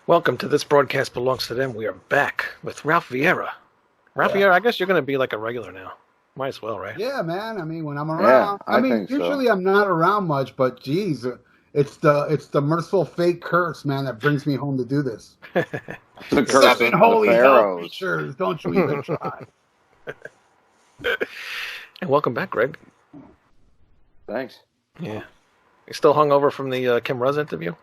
Welcome to This Broadcast Belongs to Them. We are back with Ralph Viera. Ralph Viera, I guess you're going to be like a regular now. Might as well, right? Yeah, man. I mean, when I'm around, I mean, usually I'm not around much, but geez, it's the Mercyful Fate curse, man, that brings me home to do this. The curse 7 holy hell creatures, don't you even try. And welcome back, Greg. Thanks. Yeah. You still hung over from the Kim Russ interview?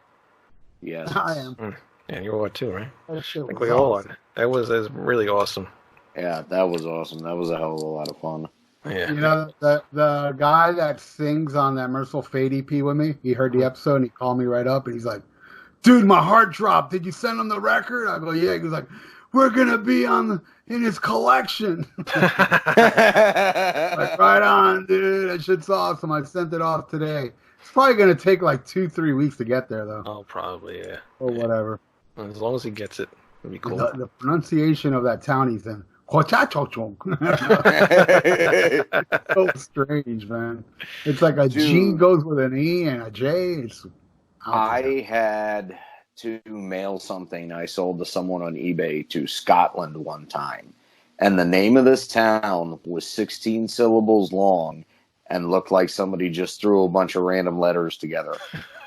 Yes. I am. Yeah, you are too, right? That shit I think was we all awesome. are. That was really awesome. Yeah, that was awesome. That was a hell of a lot of fun. Yeah. You know, the guy that sings on that Mercyful Fate EP with me, he heard the episode and he called me right up and he's like, dude, my heart dropped. Did you send him the record? I go, yeah. He was like, we're going to be in his collection. Like, right on, dude. That shit's awesome. I sent it off today. It's probably going to take like 2-3 weeks to get there, though. Oh, probably, yeah. Or whatever. As long as he gets it, it'll be cool. The pronunciation of that town he's in. So strange, man. It's like a G goes with an E and a J. I had to mail something I sold to someone on eBay to Scotland one time. And the name of this town was 16 syllables long and looked like somebody just threw a bunch of random letters together.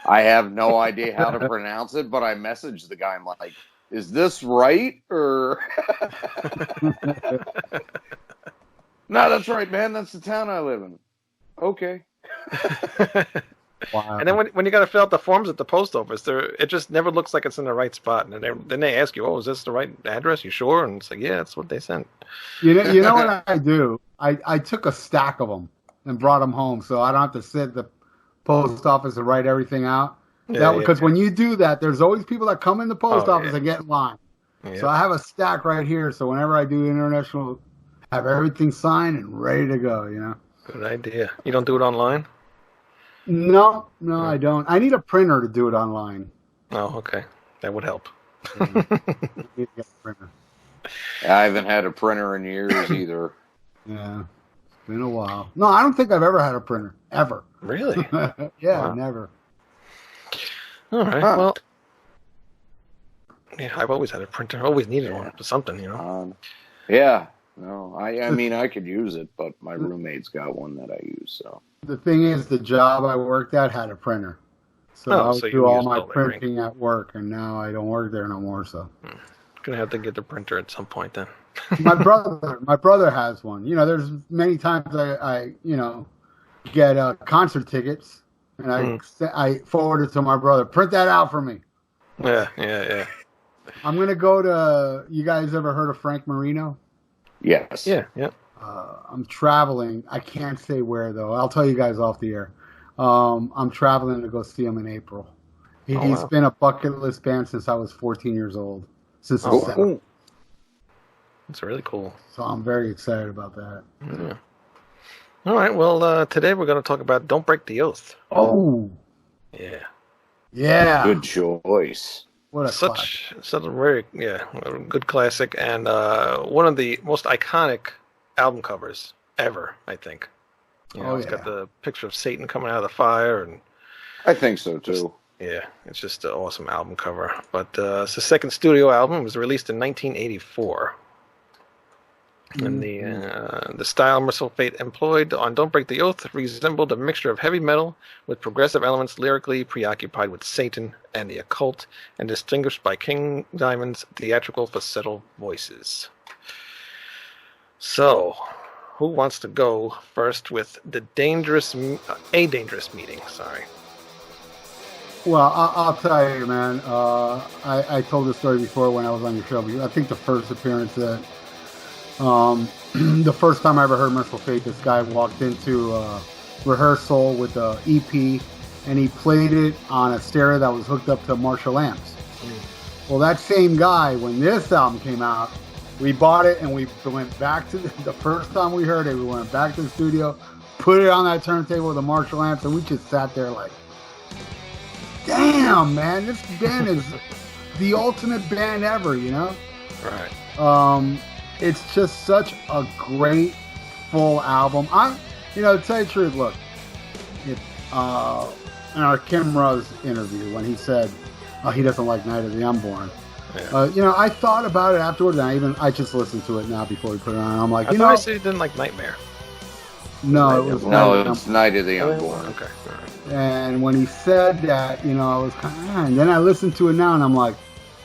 I have no idea how to pronounce it, but I messaged the guy. I'm like, is this right? Or no, that's right, man. That's the town I live in. Okay. Wow. And then when you got to fill out the forms at the post office, it just never looks like it's in the right spot. And then they ask you, "Oh, is this the right address? You sure?" And it's like, "Yeah, that's what they sent." You know what I do? I took a stack of them and brought them home, so I don't have to sit at the post office and write everything out. Because when you do that, there's always people that come in the post office and get in line. Yeah. So I have a stack right here. So whenever I do international, I have everything signed and ready to go. You know. Good idea. You don't do it online? No, I don't. I need a printer to do it online. Oh, okay. That would help. I haven't had a printer in years either. Yeah. It's been a while. No, I don't think I've ever had a printer. Ever. Really? Yeah, wow. Never. All right. Well, yeah, I've always had a printer. Always needed one for something, you know. Yeah. No, I mean, I could use it, but my roommate's got one that I use, so. The thing is, the job I worked at had a printer. So I would do all my printing at work, and now I don't work there no more, so. Gonna have to get the printer at some point then. My brother has one. You know, there's many times I get concert tickets, and I forward it to my brother. Print that out for me. Yeah. I'm gonna go to. You guys ever heard of Frank Marino? Yes. Yeah. I'm traveling. I can't say where though. I'll tell you guys off the air. I'm traveling to go see him in April. He's been a bucket list band since I was 14 years old. Since cool. That's really cool. So I'm very excited about that. Yeah. All right. Well, today we're going to talk about "Don't Break the Oath." Oh. Yeah. Good choice. What a such a very good classic, and one of the most iconic album covers ever, I think. It's got the picture of Satan coming out of the fire, and I think so too. It's just an awesome album cover. But it's the second studio album. It was released in 1984. And the style Mercyful Fate employed on Don't Break the Oath resembled a mixture of heavy metal with progressive elements lyrically preoccupied with Satan and the occult, and distinguished by King Diamond's theatrical falsetto voices. So, who wants to go first with A Dangerous Meeting? Sorry. Well, I'll tell you, man. I told this story before when I was on your show. But I think the first appearance that, the first time I ever heard Mercyful Fate, this guy walked into rehearsal with the EP, and he played it on a stereo that was hooked up to Marshall amps. Well, that same guy, when this album came out, we bought it and we went back to the first time we heard it. We went back to the studio, put it on that turntable with the Marshall amps, and we just sat there like, damn, man, this band is the ultimate band ever, you know? Right. It's just such a great full album. To tell you the truth, look, in our Kim Russ interview when he said he doesn't like Night of the Unborn, yeah. I thought about it afterwards, and I just listened to it now before we put it on. I'm like, I thought I said he didn't like Nightmare. No, it was Night of the Unborn. Okay. All right. And when he said that, I was kind of, and then I listened to it now, and I'm like,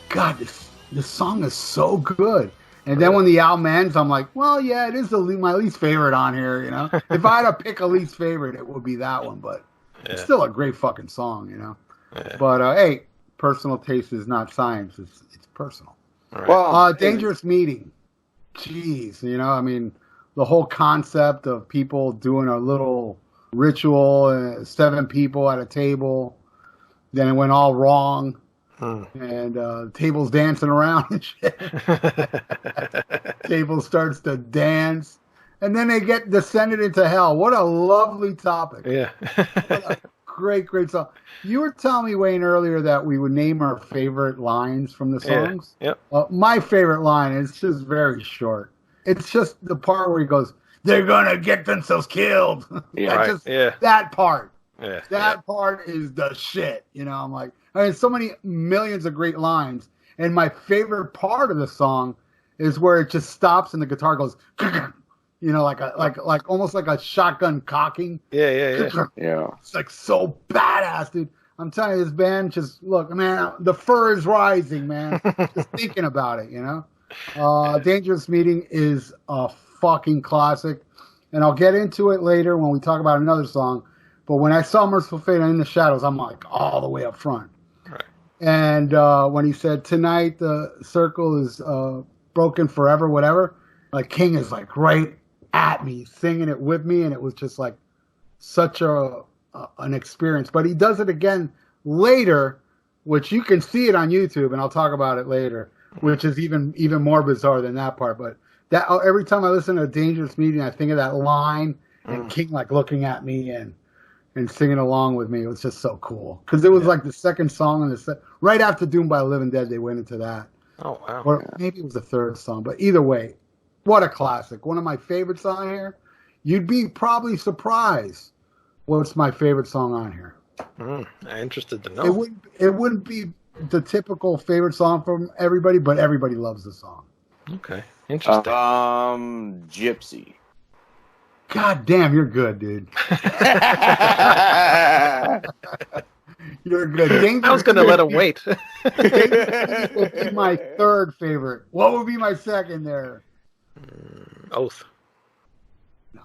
God, this song is so good. And then when the album ends, I'm like, well, yeah, it is my least favorite on here, If I had to pick a least favorite, it would be that one, but it's still a great fucking song, Yeah. But, hey, personal taste is not science. It's personal. Right. Well, Dangerous Meeting. Jeez, the whole concept of people doing a little ritual, 7 people at a table, then it went all wrong. And tables dancing around and shit. Table starts to dance, and then they get descended into hell. What a lovely topic! Yeah, what a great song. You were telling me, Wayne, earlier that we would name our favorite lines from the songs. Yeah. My favorite line is just very short. It's just the part where he goes, "They're gonna get themselves killed." That part. Yeah, that part is the shit. I'm like, so many millions of great lines, and my favorite part of the song is where it just stops and the guitar goes, like almost like a shotgun cocking. Yeah. It's like so badass, dude. I'm telling you, this band just look, man. The fur is rising, man. Just thinking about it, Dangerous Meeting is a fucking classic, and I'll get into it later when we talk about another song. But when I saw Mercyful Fate in the Shadows, I'm like all the way up front. Right. And when he said, tonight the circle is broken forever, whatever, like King is like right at me, singing it with me. And it was just like such an experience. But he does it again later, which you can see it on YouTube, and I'll talk about it later, which is even more bizarre than that part. But that every time I listen to A Dangerous Meeting, I think of that line and King like looking at me and singing along with me. It was just so cool. Because it was like the second song in the right after Doomed by the Living Dead, they went into that. Oh, wow. Or maybe it was the third song. But either way, what a classic. One of my favorites on here. You'd be probably surprised what's my favorite song on here. I'm interested to know. It wouldn't be the typical favorite song from everybody, but everybody loves the song. Okay. Interesting. Gypsy. God damn, you're good, dude. You're good. I was going to let him wait. Would be my third favorite. What would be my second there? Oath. No.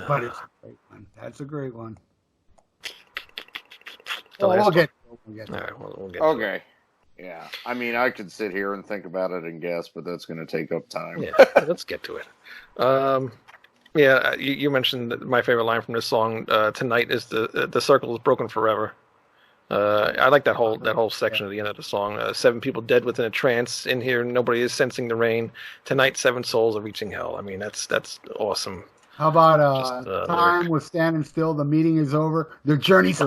But it's a great one. That's a great one. We'll get All right, we'll get okay. Yeah. I mean, I could sit here and think about it and guess, but that's going to take up time. Yeah, let's get to it. Yeah, you mentioned that my favorite line from this song tonight is the circle is broken forever. I like that whole section at the end of the song. 7 people dead within a trance. In here, nobody is sensing the rain. Tonight, 7 souls are reaching hell. I mean, that's awesome. How about time was standing still? The meeting is over. Their journey's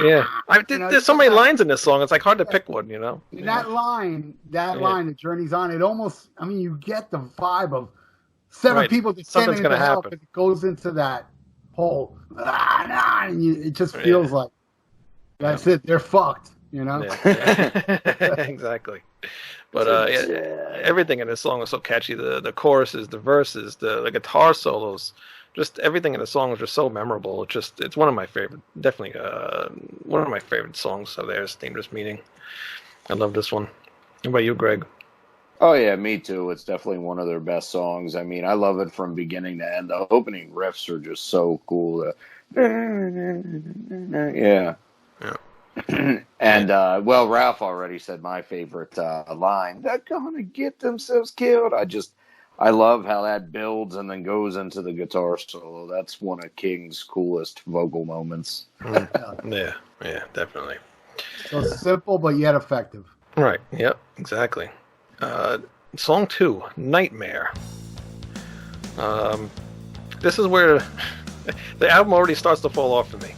Yeah, there's so many lines in this song. It's like hard to pick one. That line, the journey's on. It almost, you get the vibe of 7 people descending into hell, but it goes into that whole, and it just feels like that's it. They're fucked, Yeah. Exactly. But everything in this song is so catchy. The choruses, the verses, the guitar solos, just everything in the song is just so memorable. It's one of my favorite, definitely one of my favorite songs of theirs, Dangerous Meaning. I love this one. How about you, Greg? Oh yeah, me too. It's definitely one of their best songs. I mean, I love it from beginning to end. The opening riffs are just so cool. Yeah. And well, Ralph already said my favorite line. They're gonna get themselves killed. I love how that builds and then goes into the guitar solo. That's one of King's coolest vocal moments. Yeah, definitely. So simple but yet effective. Right. Yep. Exactly. Song 2, Nightmare. This is where the album already starts to fall off for me.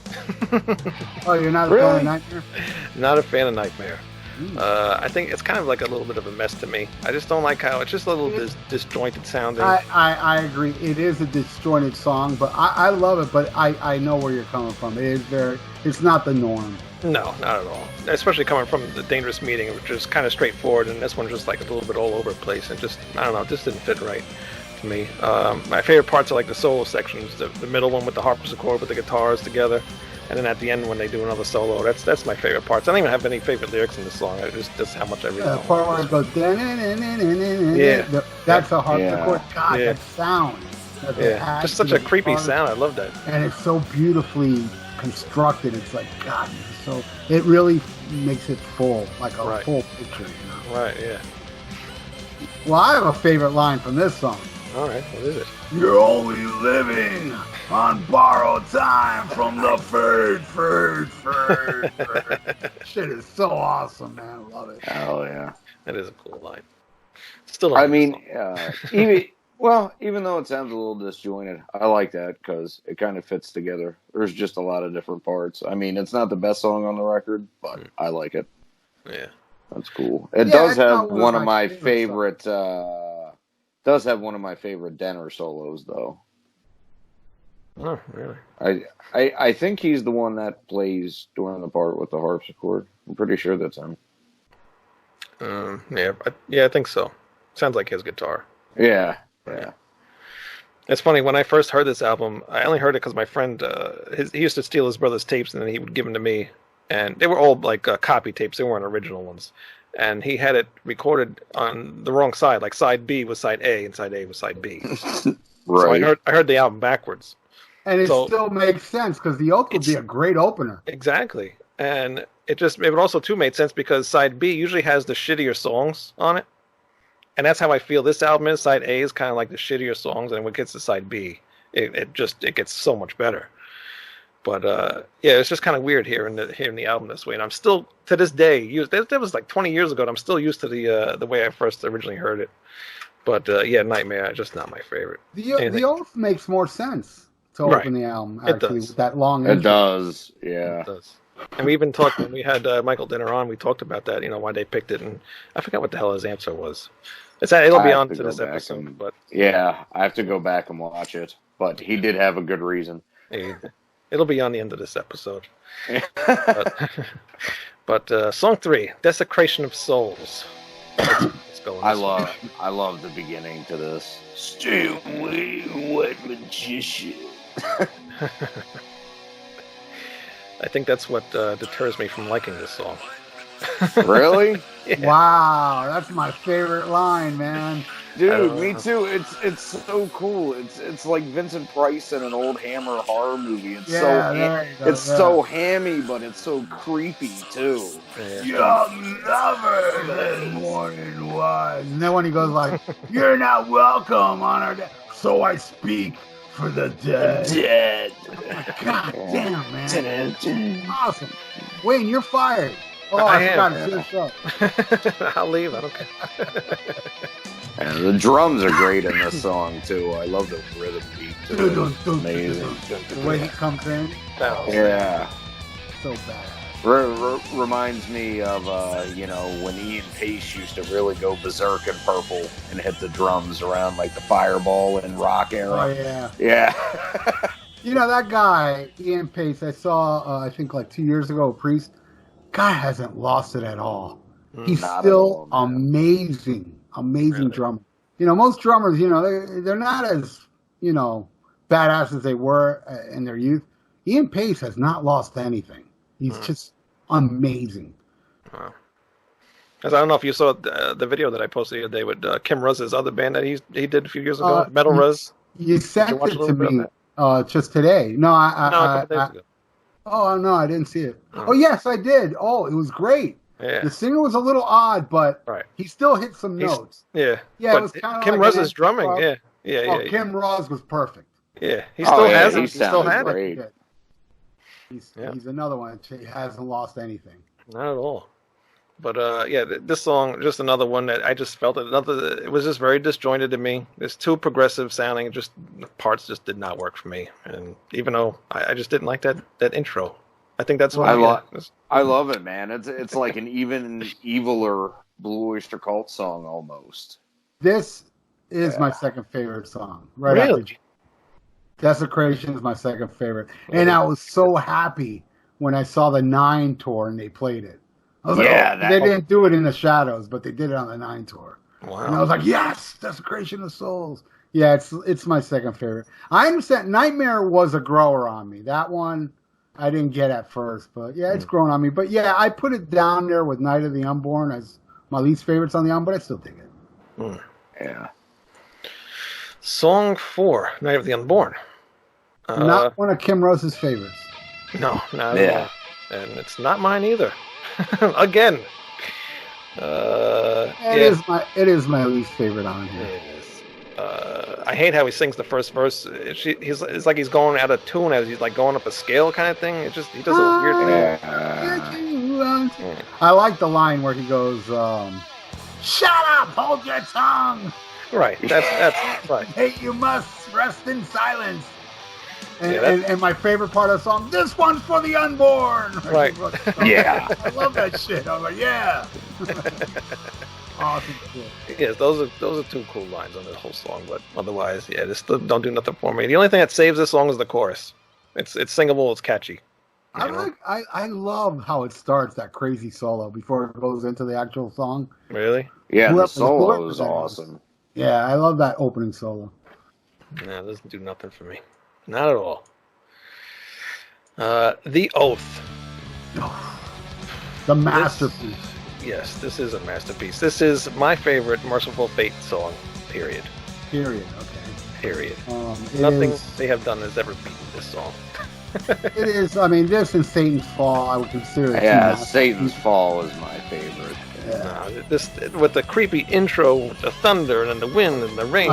Oh, you're not a fan of Nightmare? Not a fan of Nightmare. I think it's kind of like a little bit of a mess to me. I just don't like how it's just a little disjointed sounding. I agree. It is a disjointed song, but I love it. But I know where you're coming from. It's not the norm. No, not at all. Especially coming from the Dangerous Meeting, which is kind of straightforward, and this one's just like a little bit all over the place, and just, I don't know, it just didn't fit right to me. My favorite parts are like the solo sections, the middle one with the harpsichord with the guitars together, and then at the end when they do another solo. That's my favorite parts. I don't even have any favorite lyrics in the song. That's how much I really The part where it goes, that's a harpsichord. God, that sound. Yeah, just such a creepy sound. I love that. And it's so beautifully constructed. It's like, God, so it really makes it full, like a full picture. You know? Right, yeah. Well, I have a favorite line from this song. All right, what is it? You're only living on borrowed time from the third. Shit is so awesome, man. I love it. Oh, yeah. That is a cool line. Still, I mean, even though it sounds a little disjointed, I like that because it kind of fits together. There's just a lot of different parts. I mean, it's not the best song on the record, but I like it. Yeah, that's cool. It does have one of my favorite. Does have one of my favorite Denner solos, though. Oh, really? I think he's the one that plays during the part with the harpsichord. I'm pretty sure that's him. I think so. Sounds like his guitar. Yeah. It's funny, when I first heard this album, I only heard it because my friend, he used to steal his brother's tapes and then he would give them to me. And they were all like copy tapes, they weren't original ones. And he had it recorded on the wrong side, like side B was side A and side A was side B. Right. So I heard the album backwards. And it still makes sense because the oath would be a great opener. Exactly. And it also too made sense because side B usually has the shittier songs on it. And that's how I feel this album is. Side A is kind of like the shittier songs, and when it gets to side B, it gets so much better. But it's just kind of weird hearing the album this way. And I'm still to this day that was like 20 years ago, and I'm still used to the way I first originally heard it. But Nightmare, just not my favorite. The oath makes more sense to open the album actually with that long intro. It does, yeah. It does. And we even talked when we had Michael Dinner on. We talked about that, why they picked it, and I forgot what the hell his answer was. It'll be on to this episode, but yeah, I have to go back and watch it. But he did have a good reason. It'll be on the end of this episode. but Song 3, Desecration of Souls. Let's go. I love the beginning to this. Stay away, white magician. I think that's what deters me from liking this song. Really? Yeah. Wow, that's my favorite line, man. Dude, me too. It's so cool. It's like Vincent Price in an old Hammer horror movie. It's so hammy, but it's so creepy too. Young lover, morning was. And then when he goes like, "You're not welcome on our so I speak for the dead." God damn, man. Awesome. Wayne, you're fired. Oh, I forgot to finish up. I'll leave. I don't care. And the drums are great in this song too. I love the rhythm beat too. It's amazing. The way he comes in. Yeah. So bad. Reminds me of when Ian Pace used to really go berserk in Purple and hit the drums around like the Fireball and Rock era. Oh yeah. Yeah. That guy Ian Pace, I saw I think like 2 years ago, Priest. Guy hasn't lost it at all. He's Not at still all, man. amazing Really? drummer. Most drummers, they're not as, badass as they were in their youth. Ian Pace has not lost anything. He's just amazing. Wow. 'Cause I don't know if you saw the video that I posted the other day with Kim Russ's other band that he did a few years ago, Metal Ruz. You sent watch a it little to bit of me that? just today. No, No, a couple days ago. Oh, no, I didn't see it. Oh. Oh, yes, I did. Oh, it was great. Yeah. The singer was a little odd, but Right. he still hit some notes. Yeah. Yeah, but it was kind of Kim like Russ's drumming. club. Yeah. Kim Ross was perfect. Yeah. He still has he it. He still sounded had it. great. He's another one. He hasn't lost anything. Not at all. But this song, just another one that I just felt it was just very disjointed to me. It's too progressive sounding. Just the parts just did not work for me. And even though I just didn't like that intro, I think that's what I love it, man. It's like an even eviler Blue Oyster Cult song almost. This is my second favorite song. Right Really? after Desecration is my second favorite. And I was so happy when I saw the 9 tour and they played it. I was they didn't do it in the Shadows, but they did it on the 9 tour. Wow. And I was like, yes, Desecration of Souls. Yeah, it's my second favorite. I understand Nightmare was a grower on me. That one I didn't get at first, but yeah, it's grown on me. But yeah, I put it down there with Night of the Unborn as my least favorites on the album, but I still dig it. Yeah. Song 4, Night of the Unborn. Not one of Kim Rose's favorites. No, not at all. And it's not mine either. Again. It is my least favorite on here. It is. I hate how he sings the first verse. It's like he's going out of tune as he's like going up a scale kind of thing. He does a weird thing. I like the line where he goes, "Shut up, hold your tongue." Right. That's right. Hey, you must rest in silence. And, Yeah, and my favorite part of the song, this one's for the unborn. Right. Yeah. I love that shit. I'm like, yeah. Awesome shit. Yes, those are two cool lines on the whole song, but otherwise, yeah, this still don't do nothing for me. The only thing that saves this song is the chorus. It's singable, it's catchy. I love how it starts, that crazy solo before it goes into the actual song. Really? Yeah, the solo is awesome. Yeah, I love that opening solo. No, it doesn't do nothing for me. Not at all. The Oath. The masterpiece. Yes, this is a masterpiece. This is my favorite Mercyful Fate song, period. Okay. Period. Nothing they have done has ever beaten this song. It is, I mean, this and Satan's Fall, I would consider it. Yeah, Satan's Fall is my favorite. Yeah. No, this with the creepy intro, with the thunder and the wind and the rain.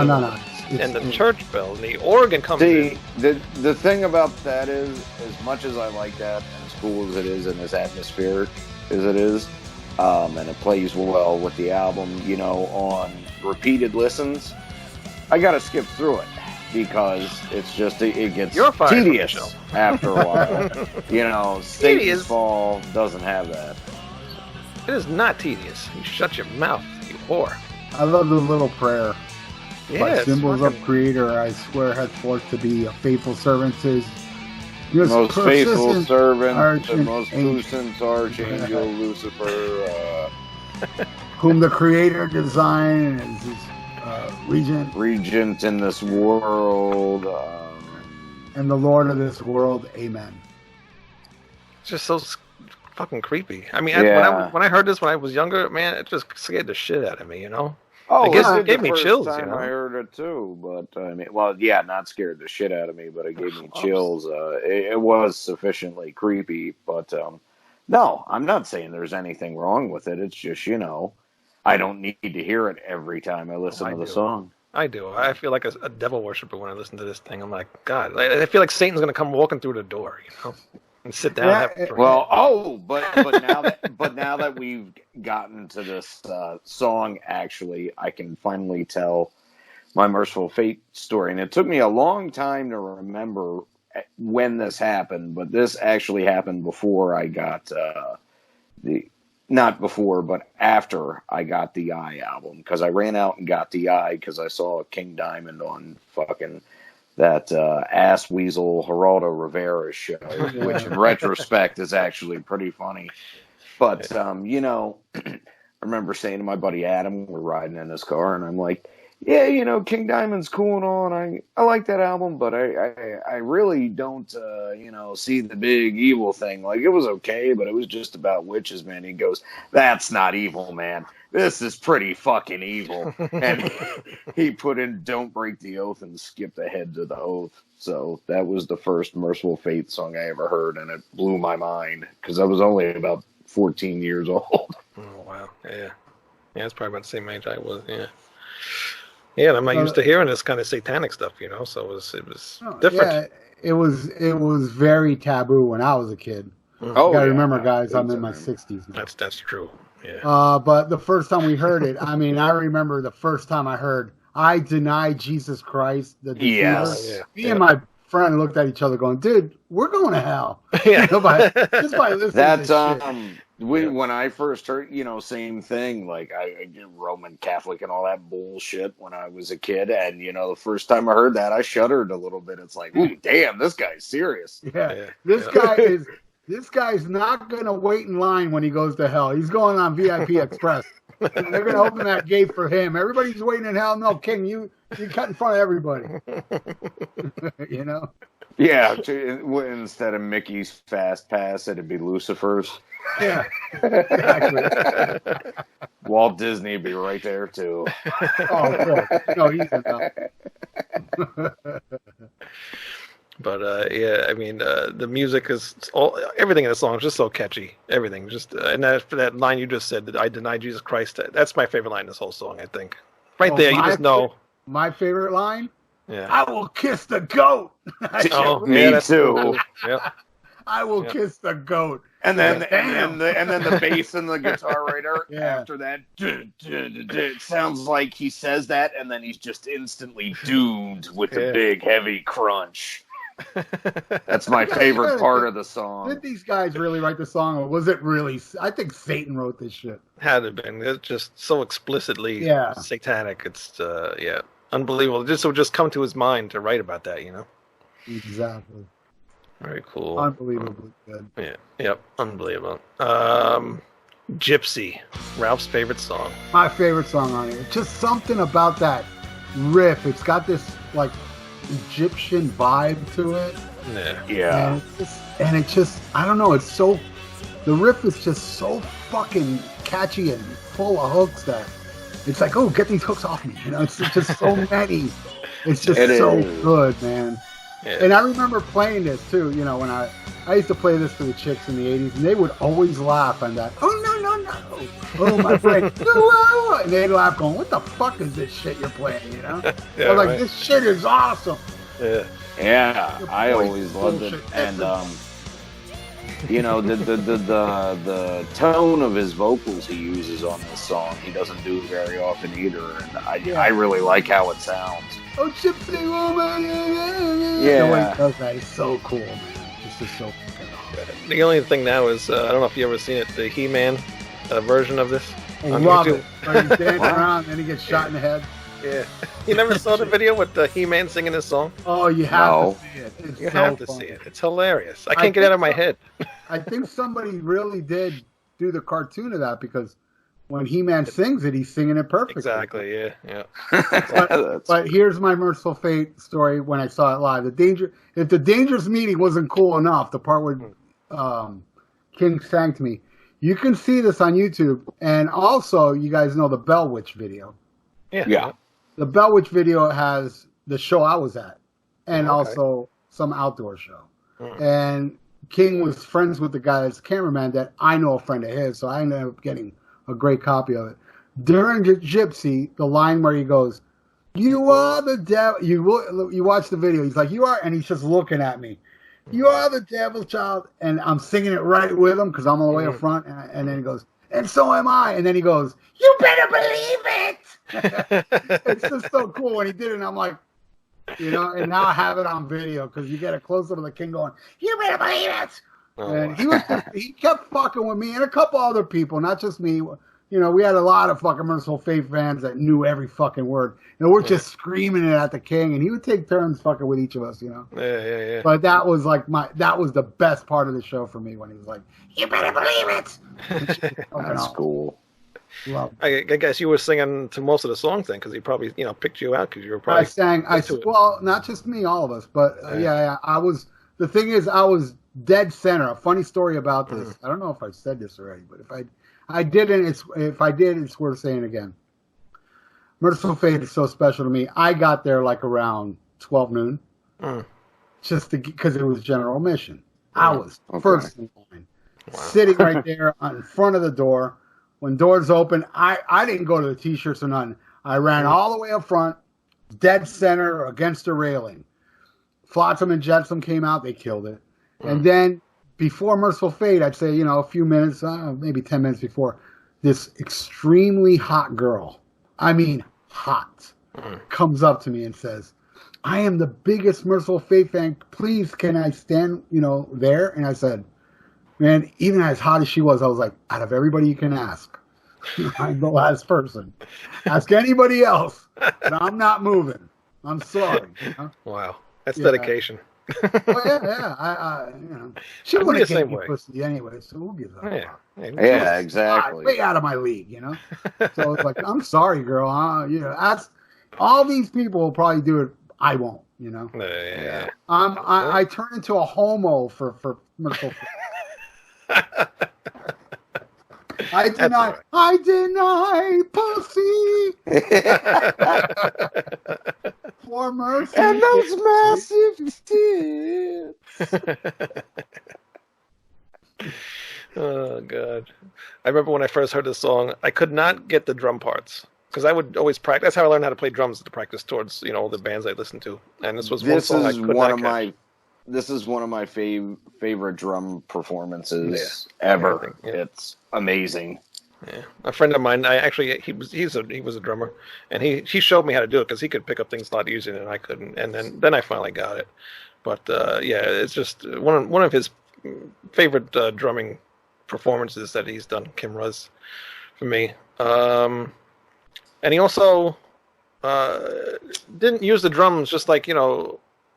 And the church bell and the organ comes in. The thing about that is, as much as I like that, and as cool as it is, and as atmospheric as it is, and it plays well with the album, on repeated listens, I gotta skip through it because it's just it gets tedious after a while. Satan's Fall doesn't have that. It is not tedious. You shut your mouth, you whore. I love the little prayer. Yeah, by symbols of Creator, I swear henceforth to be a faithful servant to his most faithful servant, the most puissant puissant archangel Lucifer, whom the Creator designed as his regent in this world, and the Lord of this world. Amen. It's just so fucking creepy. I mean, when I heard this when I was younger, man, it just scared the shit out of me. Oh, it gave me chills. I heard it too, but I mean, not scared the shit out of me, but it gave me chills. It was sufficiently creepy, but no, I'm not saying there's anything wrong with it. It's just I don't need to hear it every time I listen to the song. I do. I feel like a devil worshiper when I listen to this thing. I'm like, God, I feel like Satan's gonna come walking through the door, and sit down. But now that we've gotten to this song, actually, I can finally tell my Mercyful Fate story. And it took me a long time to remember when this happened, but this actually happened before I got not before, but after I got the Eye album, because I ran out and got the Eye because I saw King Diamond on fucking that ass weasel Geraldo Rivera show, which in retrospect is actually pretty funny. But, remember saying to my buddy Adam, we're riding in his car, and I'm like, yeah, you know, King Diamond's cool and all, and I like that album, but I really don't, you know, see the big evil thing. Like, it was okay, but it was just about witches, man. He goes, that's not evil, man. This is pretty fucking evil. And he put in Don't Break the Oath and skipped ahead to the oath. So that was the first Mercyful Fate song I ever heard, and it blew my mind because I was only about 14 years old. Oh, wow. Yeah. Yeah, it's probably about the same age I was, yeah. Yeah, and I'm not used to hearing this kind of satanic stuff, you know, so it was different. Yeah, it was very taboo when I was a kid. Oh, you gotta remember, guys, I'm in my 60s now. That's true. Yeah. But the first time we heard it, I mean, I remember the first time I heard I Deny Jesus Christ, the Deceiver. Yes. Me and my friend looked at each other going, dude, we're going to hell. Yeah. You know, just by listening That's to this shit. when I first heard, you know, same thing. Like I did Roman Catholic and all that bullshit when I was a kid, and you know, the first time I heard that, I shuddered a little bit. It's like, ooh, damn, this guy's serious. Yeah. This guy's not gonna wait in line when he goes to hell. He's going on VIP Express. They're gonna open that gate for him. Everybody's waiting in hell. No, King, you cut in front of everybody. You know. Yeah, instead of Mickey's Fast Pass, it'd be Lucifer's. Yeah, exactly. Walt Disney would be right there too. Oh, of course. No, he's enough. But yeah, I mean, the music is everything in the song is just so catchy. Everything, just and that line you just said, that I deny Jesus Christ. That's my favorite line in this whole song. I think right there, you just know. My favorite line. Yeah. I will kiss the goat. Me too. Yeah. I will kiss the goat. And then the bass and the guitar right Yeah. after that, it sounds like he says that, and then he's just instantly doomed with the big heavy crunch. That's my favorite part of the song. Did these guys really write the song, or was it really? I think Satan wrote this shit. Had it been, it's just so explicitly satanic. It's unbelievable. It would just come to his mind to write about that, you know. Exactly. Very cool. Unbelievably good. Yeah. Yep. Unbelievable. Gypsy, Ralph's favorite song. My favorite song on it. Just something about that riff. It's got this like Egyptian vibe to it. Yeah. And it just I don't know. It's so the riff is just so fucking catchy and full of hooks that it's like, oh, get these hooks off me. You know, it's just so many. It's just so good, man. Yeah. And I remember playing this too, you know, when I used to play this for the chicks in the 80s, and they would always laugh on that. Oh, no. Oh, my friend. And they'd laugh going, what the fuck is this shit you're playing, you know? Yeah, I was like, this shit is awesome. Yeah. Yeah, I always loved it. And, you know, the tone of his vocals he uses on this song, he doesn't do very often either. And I really like how it sounds. Oh, Gypsy Woman! Yeah. The way he does that is so cool, man. It's just so fucking awesome. The only thing now is, I don't know if you ever seen it, the He-Man version of this. I love it. Where he's dancing around and he gets shot in the head. Yeah. You never saw the video with the He-Man singing this song? Oh, you have to see it. It's you have to see it. It's hilarious. I can't get it out of my head. I think somebody really did do the cartoon of that because when He-Man sings it, he's singing it perfectly. Exactly, yeah. But here's my Mercyful Fate story when I saw it live. If the Dangerous Meeting wasn't cool enough, the part where King thanked me, you can see this on YouTube. And also, you guys know the Bell Witch video. Yeah. The Bell Witch video has the show I was at and also some outdoor show. And King was friends with the guy that's cameraman that I know a friend of his, so I ended up getting a great copy of it. During Gypsy, the line where he goes, "You are the devil." You watch the video. He's like, "You are," and he's just looking at me. "You are the devil's child," and I'm singing it right with him because I'm all the way up front. And then he goes, "And so am I." And then he goes, "You better believe it." It's just so cool when he did it. And I'm like, you know, and now I have it on video because you get a close up of the King going, "You better believe it." And he kept fucking with me and a couple other people, not just me. You know, we had a lot of fucking Mercyful Fate fans that knew every fucking word. And we're just screaming it at the King, and he would take turns fucking with each of us, you know. Yeah. But that was like that was the best part of the show for me when he was like, "You better believe it." That's cool. Love. I guess you were singing to most of the songs then, because he probably picked you out because you were probably. Well, not just me, all of us, but yeah. I was. The thing is, I was dead center. A funny story about this. I don't know if I said this already, but if I didn't, if I did, it's worth saying again. Mercyful Fate is so special to me. I got there like around 12 noon, just because it was general admission. I was first in line, sitting right there in front of the door. When doors open, I didn't go to the T-shirts or nothing. I ran all the way up front, dead center against the railing. Flotsam and Jetsam came out. They killed it. And then before Mercyful Fate, I'd say, a few minutes, maybe 10 minutes before, this extremely hot girl, I mean hot, comes up to me and says, I am the biggest Mercyful Fate fan. Please, can I stand, there? And I said, man, even as hot as she was, I was like, out of everybody you can ask, I'm the last person. Ask anybody else, but I'm not moving. I'm sorry. Wow, that's dedication. Oh yeah. She would have given me pussy anyway, so who gives a fuck? Yeah, exactly. Way out of my league, So it's like, I'm sorry, girl. That's all these people will probably do it. I won't, Yeah. I turn into a homo for Mercyful Fate. I deny pussy for mercy. And those massive tits. Oh, God. I remember when I first heard this song, I could not get the drum parts. Because I would always practice. That's how I learned how to play drums, to practice towards, all the bands I listened to. And this was one song I could not catch. This is one of my favorite drum performances ever. It's amazing. Yeah, a friend of mine, he was a drummer, and he showed me how to do it because he could pick up things a lot easier than I couldn't, and then I finally got it. But it's just one of his favorite drumming performances that he's done. Kim Russ, for me, and he also didn't use the drums just like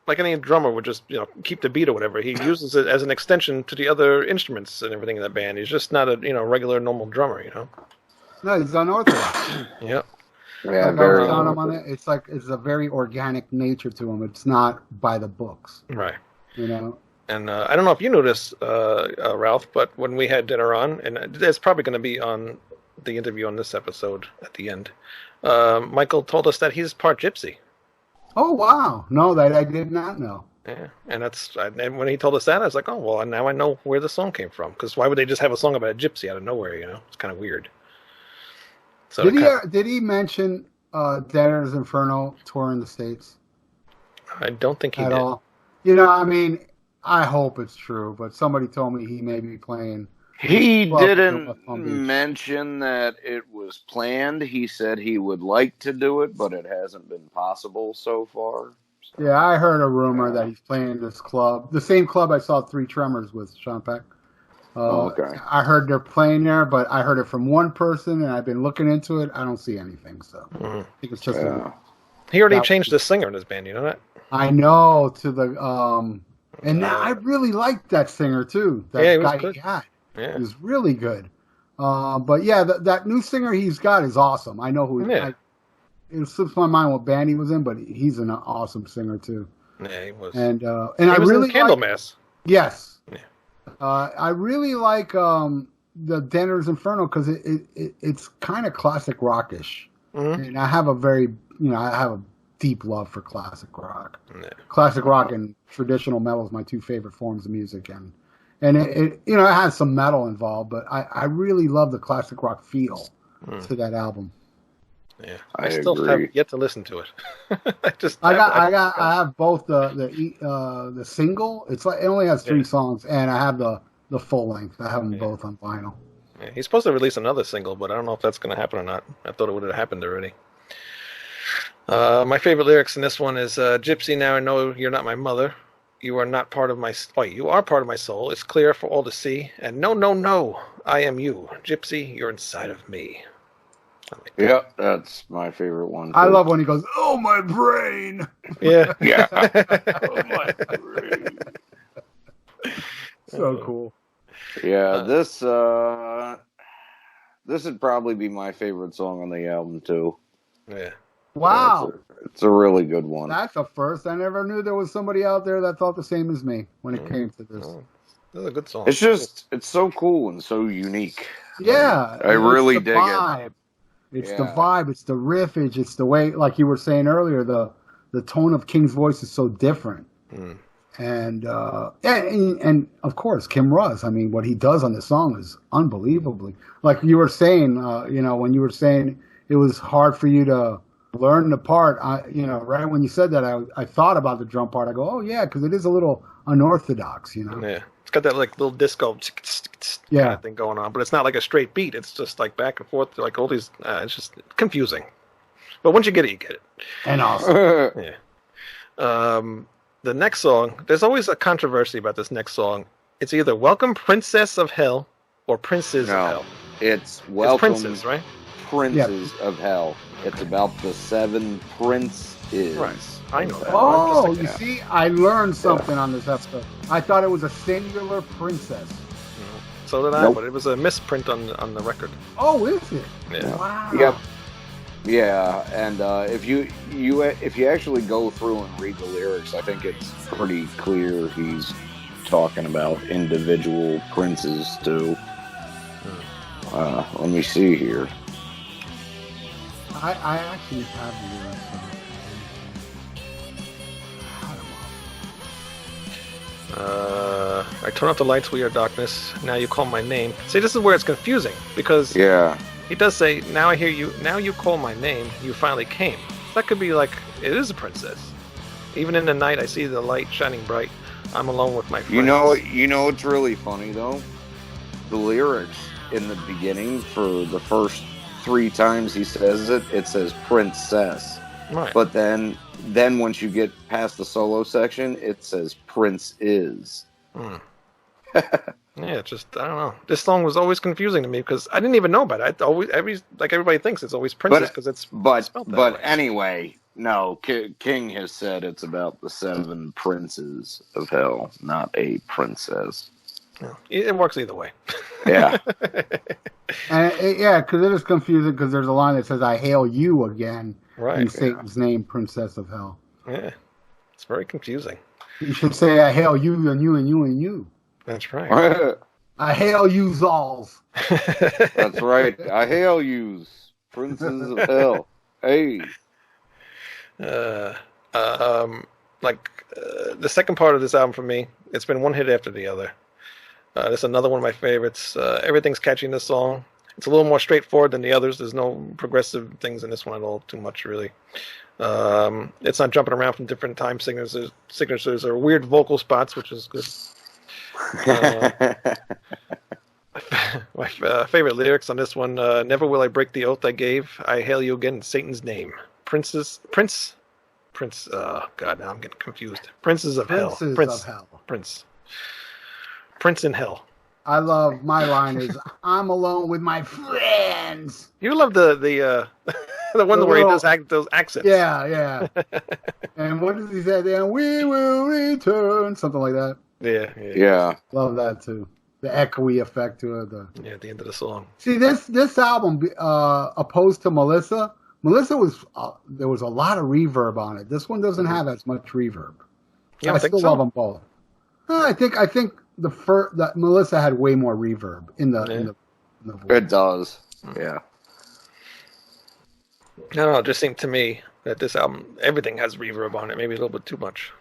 like any drummer would just keep the beat or whatever. He uses it as an extension to the other instruments and everything in that band. He's just not a regular normal drummer. No, he's unorthodox. Yeah. Yeah, very. It's like it's a very organic nature to him. It's not by the books. Right. And I don't know if you knew this, Ralph, but when we had dinner on, and it's probably going to be on the interview on this episode at the end, Michael told us that he's part gypsy. Oh wow! No, that I did not know. Yeah, and when he told us that, I was like, oh well, now I know where the song came from. Because why would they just have a song about a gypsy out of nowhere? It's kind of weird. So did he mention Danner's Inferno touring the States? I don't think he did. All. I hope it's true, but somebody told me he may be playing. He didn't mention that it was planned. He said he would like to do it, but it hasn't been possible so far. So. Yeah, I heard a rumor that he's playing this club, the same club I saw Three Tremors with, Sean Peck. Okay. I heard they're playing there, but I heard it from one person, and I've been looking into it. I don't see anything, so I think it's just. He already changed the singer in his band. You know that? I know to the and now I really liked that singer too. That guy he had. Yeah. He's really good. But yeah, that new singer he's got is awesome. I know who. It slips my mind what band he was in, but he's an awesome singer too. Yeah, he was. And he I was really in Candlemass. Yes. Yeah. I really like the Danner's Inferno because it's kind of classic rockish, and I have a deep love for classic rock. Yeah. Classic rock and traditional metal is my two favorite forms of music, and it has some metal involved, but I really love the classic rock feel to that album. Yeah, I still have yet to listen to it. I have both the single. It only has 3 songs, and I have the full length. I have them both on vinyl. Yeah, he's supposed to release another single, but I don't know if that's going to happen or not. I thought it would have happened already. My favorite lyrics in this one is Gypsy, now I know you're not my mother. You are not part of my... Oh, you are part of my soul. It's clear for all to see. And no, no, no. I am you. Gypsy, you're inside of me. Yeah, that's my favorite one. I love when he goes, oh, my brain. Yeah. Yeah. Oh, my brain. So cool. Yeah, this this would probably be my favorite song on the album too. Yeah. Wow. It's a really good one. That's a first. I never knew there was somebody out there that thought the same as me when it came to this. This is a good song. It's so cool and so unique. Yeah. I really dig it. It's the vibe. It's the riffage. It's the way, like you were saying earlier, the tone of King's voice is so different. And of course, Kim Russ. I mean, what he does on this song is unbelievably. Like you were saying, when you were saying it was hard for you to learn the part, right when you said that, I thought about the drum part. I go, oh yeah, because it is a little unorthodox, Yeah, it's got that like little disco kind of thing going on, but it's not like a straight beat. It's just like back and forth, like all these. It's just confusing, but once you get it, you get it. And awesome. Yeah. The next song, there's always a controversy about this next song. It's either Welcome Princess of Hell or Princes of Hell. It's Welcome Princes, right? Princes of Hell. It's about the 7 princes. Right. I know that. Oh, you see, I learned something on this episode. I thought it was a singular princess. So did I, but it was a misprint on the record. Oh, is it? Yeah. Wow. Yep. Yeah, and if you actually go through and read the lyrics, I think it's pretty clear he's talking about individual princes too. Let me see here. I actually have the lyrics. I turn off the lights, we are darkness. Now you call my name. See, this is where it's confusing because he does say, "Now I hear you. Now you call my name. You finally came." That could be like it is a princess. Even in the night, I see the light shining bright. I'm alone with my friends. You know what's really funny though? The lyrics in the beginning for the first 3 times he says it, it says princess. Right. But then once you get past the solo section, it says prince is. Yeah, just I don't know. This song was always confusing to me because I didn't even know about it. Everybody thinks it's always princess because it's spelled that way. Anyway, no. King has said it's about the 7 princes of hell, not a princess. No, it works either way. Yeah. Because it is confusing because there's a line that says, "I hail you again." Right. In Satan's name, Princess of Hell. Yeah. It's very confusing. You should say, "I hail you and you and you and you." That's right. I hail you, Zalls. That's right. I hail yous, princes of hell. Hey. The second part of this album for me, it's been one hit after the other. This is another one of my favorites. Everything's catchy in this song. It's a little more straightforward than the others. There's no progressive things in this one at all, too much, really. It's not jumping around from different time signatures or weird vocal spots, which is good. My favorite lyrics on this one, never will I break the oath I gave. I hail you again in Satan's name. Prince, oh God, now I'm getting confused. Princes of Hell. Prince in Hell. I love, my line is, "I'm alone with my friends." You love the one where he does those accents. Yeah. And what does he say then? "We will return," something like that. Yeah. Love that too. The echoey effect to it. At the end of the song. See, this album, opposed to Melissa was there was a lot of reverb on it. This one doesn't have as much reverb. I still love them both. I think that Melissa had way more reverb in the voice. It does. Yeah. No, it just seemed to me that this album, everything has reverb on it, maybe a little bit too much.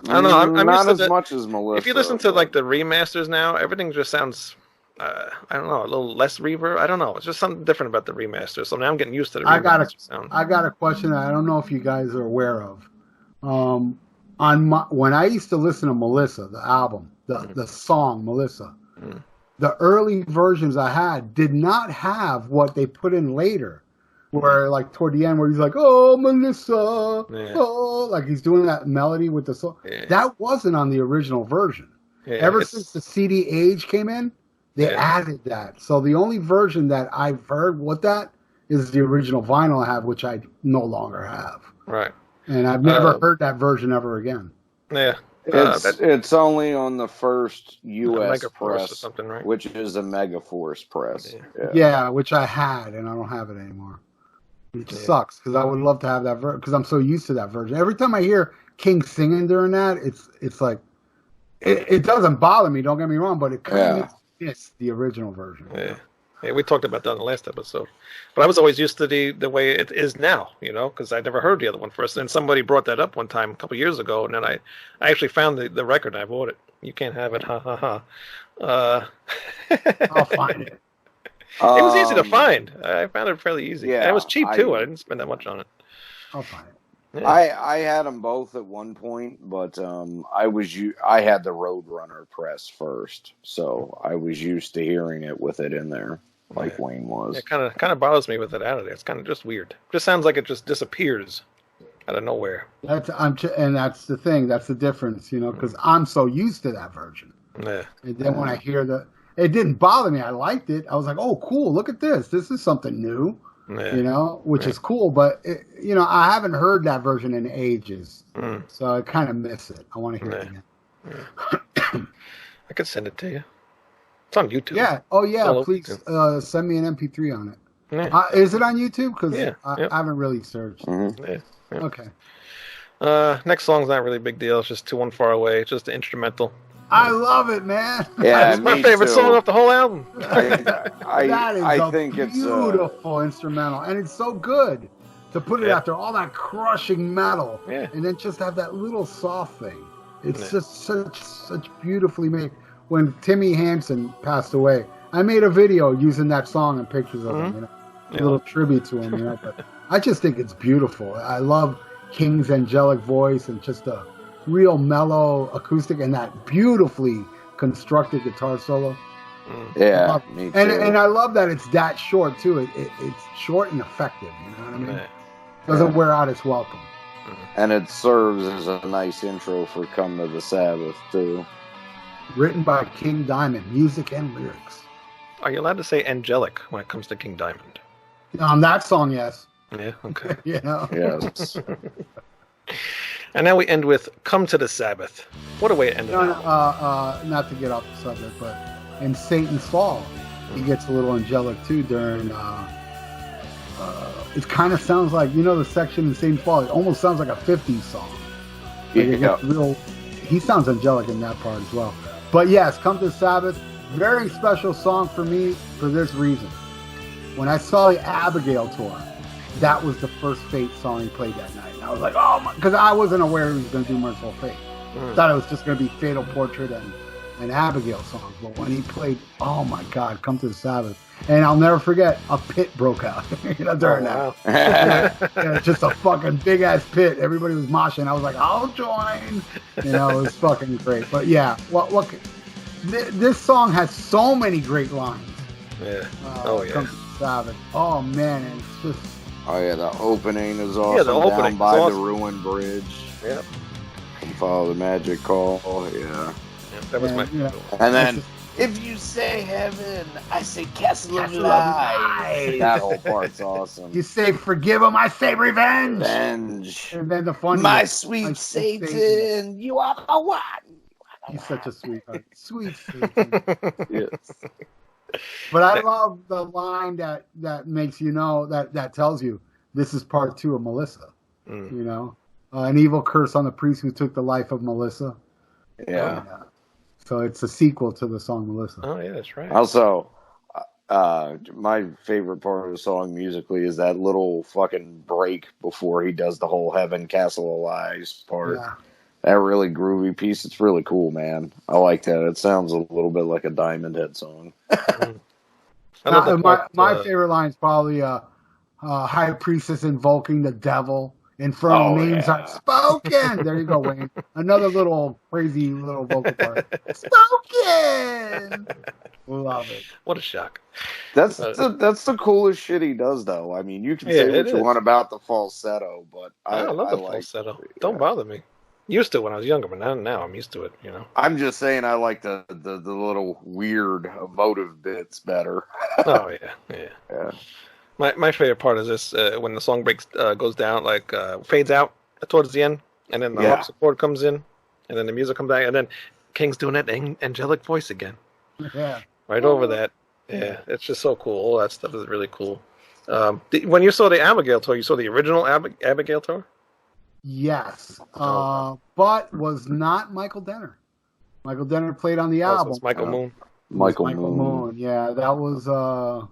I don't know. I'm not used to as much as Melissa. If you listen to like the remasters now, everything just sounds, I don't know, a little less reverb. I don't know. It's just something different about the remaster. So now I'm getting used to the remaster sound. I got a question that I don't know if you guys are aware of. When I used to listen to Melissa, the album, the song Melissa, the early versions I had did not have what they put in later. Where like toward the end, where he's like, "Oh, Melissa," oh, like he's doing that melody with the song. Yeah. That wasn't on the original version. Yeah, Ever since the CD age came in, they added that. So the only version that I've heard with that is the original vinyl I have, which I no longer have. Right. And I've never heard that version ever again. Yeah. It's only on the first U.S. Megaforce press, or something, right? which is a Megaforce press. Yeah, which I had, and I don't have it anymore. Which sucks, because I would love to have that version, because I'm so used to that version. Every time I hear King singing during that, it's like, it doesn't bother me, don't get me wrong, but it kind of miss the original version. Yeah, we talked about that in the last episode. But I was always used to the way it is now, because I never heard the other one first. And somebody brought that up one time a couple years ago, and then I actually found the record and I bought it. You can't have it, ha ha ha. I'll find it. It was easy to find. I found it fairly easy. Yeah, and it was cheap too. I didn't spend that much on it. I'll find it. Yeah. I had them both at one point, but I had the Roadrunner press first, so I was used to hearing it with it in there, like Wayne was. It kind of bothers me with it out of there. It's kind of just weird. It just sounds like it just disappears out of nowhere. And that's the thing. That's the difference, because I'm so used to that version. Yeah. And then when I hear it didn't bother me. I liked it. I was like, oh, cool. Look at this. This is something new. Which is cool, but I haven't heard that version in ages, so I kind of miss it. I want to hear it again. I could send it to you. It's on YouTube. Yeah. Oh yeah. Please send me an MP3 on it. Yeah. Is it on YouTube? Because I Yep. haven't really searched. Mm-hmm. Yeah. Okay. Next song's not really a big deal. It's just 2 1 Far Away. It's just the instrumental. I love it, man. Yeah, it's my favorite song off the whole album. I think it's beautiful instrumental, and it's so good to put it after all that crushing metal, and then just have that little soft thing. It's just such beautifully made. When Timmy Hansen passed away, I made a video using that song and pictures of him, a little tribute to him. But I just think it's beautiful. I love King's angelic voice and just a real mellow acoustic and that beautifully constructed guitar solo. Yeah, me too. And I love that it's that short too. It's short and effective. You know what I mean? Doesn't wear out its welcome. And it serves as a nice intro for "Come to the Sabbath" too. Written by King Diamond, music and lyrics. Are you allowed to say angelic when it comes to King Diamond? On that song, yes. Yeah. Okay. Yes. And now we end with "Come to the Sabbath." What a way to end it. Not to get off the subject, but in Satan's Fall, he gets a little angelic too during. It kind of sounds like the section in Satan's Fall. It almost sounds like a '50s song. Like he sounds angelic in that part as well. But yes, "Come to the Sabbath," very special song for me for this reason. When I saw the Abigail tour, that was the first Fate song he played that night. And I was like, oh my, because I wasn't aware he was going to do Mercyful Fate. Thought it was just going to be Fatal Portrait and Abigail songs. But when he played, oh my God, "Come to the Sabbath." And I'll never forget, a pit broke out during that. Just a fucking big ass pit. Everybody was moshing. I was like, I'll join. It was fucking great. But yeah, this song has so many great lines. Yeah. Come to the Sabbath. Oh man, and it's just. Oh yeah, the opening is awesome. Yeah, the opening down by awesome. the ruined bridge. Yep. And follow the magic call. Yeah. That was my favorite one. And then, if you say heaven, I say Castle of Lies. That whole part's awesome. You say forgive him, I say revenge. Revenge. And then the funny. My sweet Satan, you are the one. He's such a sweetheart. Sweet Satan. Yes. But I love the line that makes that tells you this is part 2 of Melissa. An evil curse on the priest who took the life of Melissa. Yeah. So it's a sequel to the song Melissa. Oh yeah, that's right. Also, my favorite part of the song musically is that little fucking break before he does the whole Heaven Castle of Lies part. Yeah. That really groovy piece. It's really cool, man. I like that. It sounds a little bit like a Diamond Head song. My favorite line is probably High Priestess invoking the devil. Infernal names aren't spoken. There you go, Wayne. Another little crazy little vocal part. Spoken. Love it. What a shock. That's the coolest shit he does, though. I mean, you can say what you want about the falsetto, but I love the falsetto. Don't bother me. Used to when I was younger, but now I'm used to it. I'm just saying I like the little weird emotive bits better. Oh yeah. My favorite part is this when the song goes down, fades out towards the end, and then the harpsichord comes in. and then the music comes back, and then King's doing that angelic voice again. Yeah. Right over that. Yeah, it's just so cool. All that stuff is really cool. When you saw the Abigail tour, you saw the original Abigail tour? Yes. But was not Michael Denner. Michael Denner played on the album. It's Michael Moon. Michael Moon. Yeah, that was, I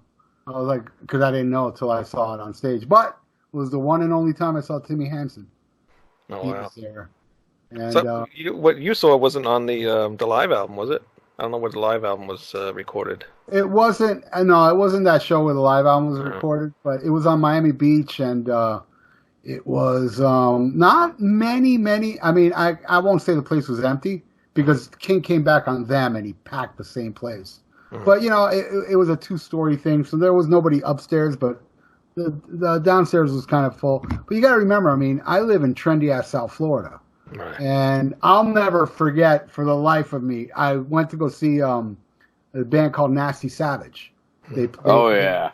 was like, because I didn't know until I saw it on stage. But it was the one and only time I saw Timmy Hansen. Oh, He wow. was there. And, So what you saw wasn't on the live album, was it? I don't know where the live album was recorded. it wasn't, no, it wasn't that show where the live album was recorded, but it was on Miami Beach, and it was not many. I mean, I won't say the place was empty because King came back on them and he packed the same place. But, you know, it was a 2-story thing, so there was nobody upstairs, but the downstairs was kind of full. But you got to remember, I mean, I live in trendy-ass South Florida. Right. And I'll never forget, for the life of me, I went to go see a band called Nasty Savage. Yeah.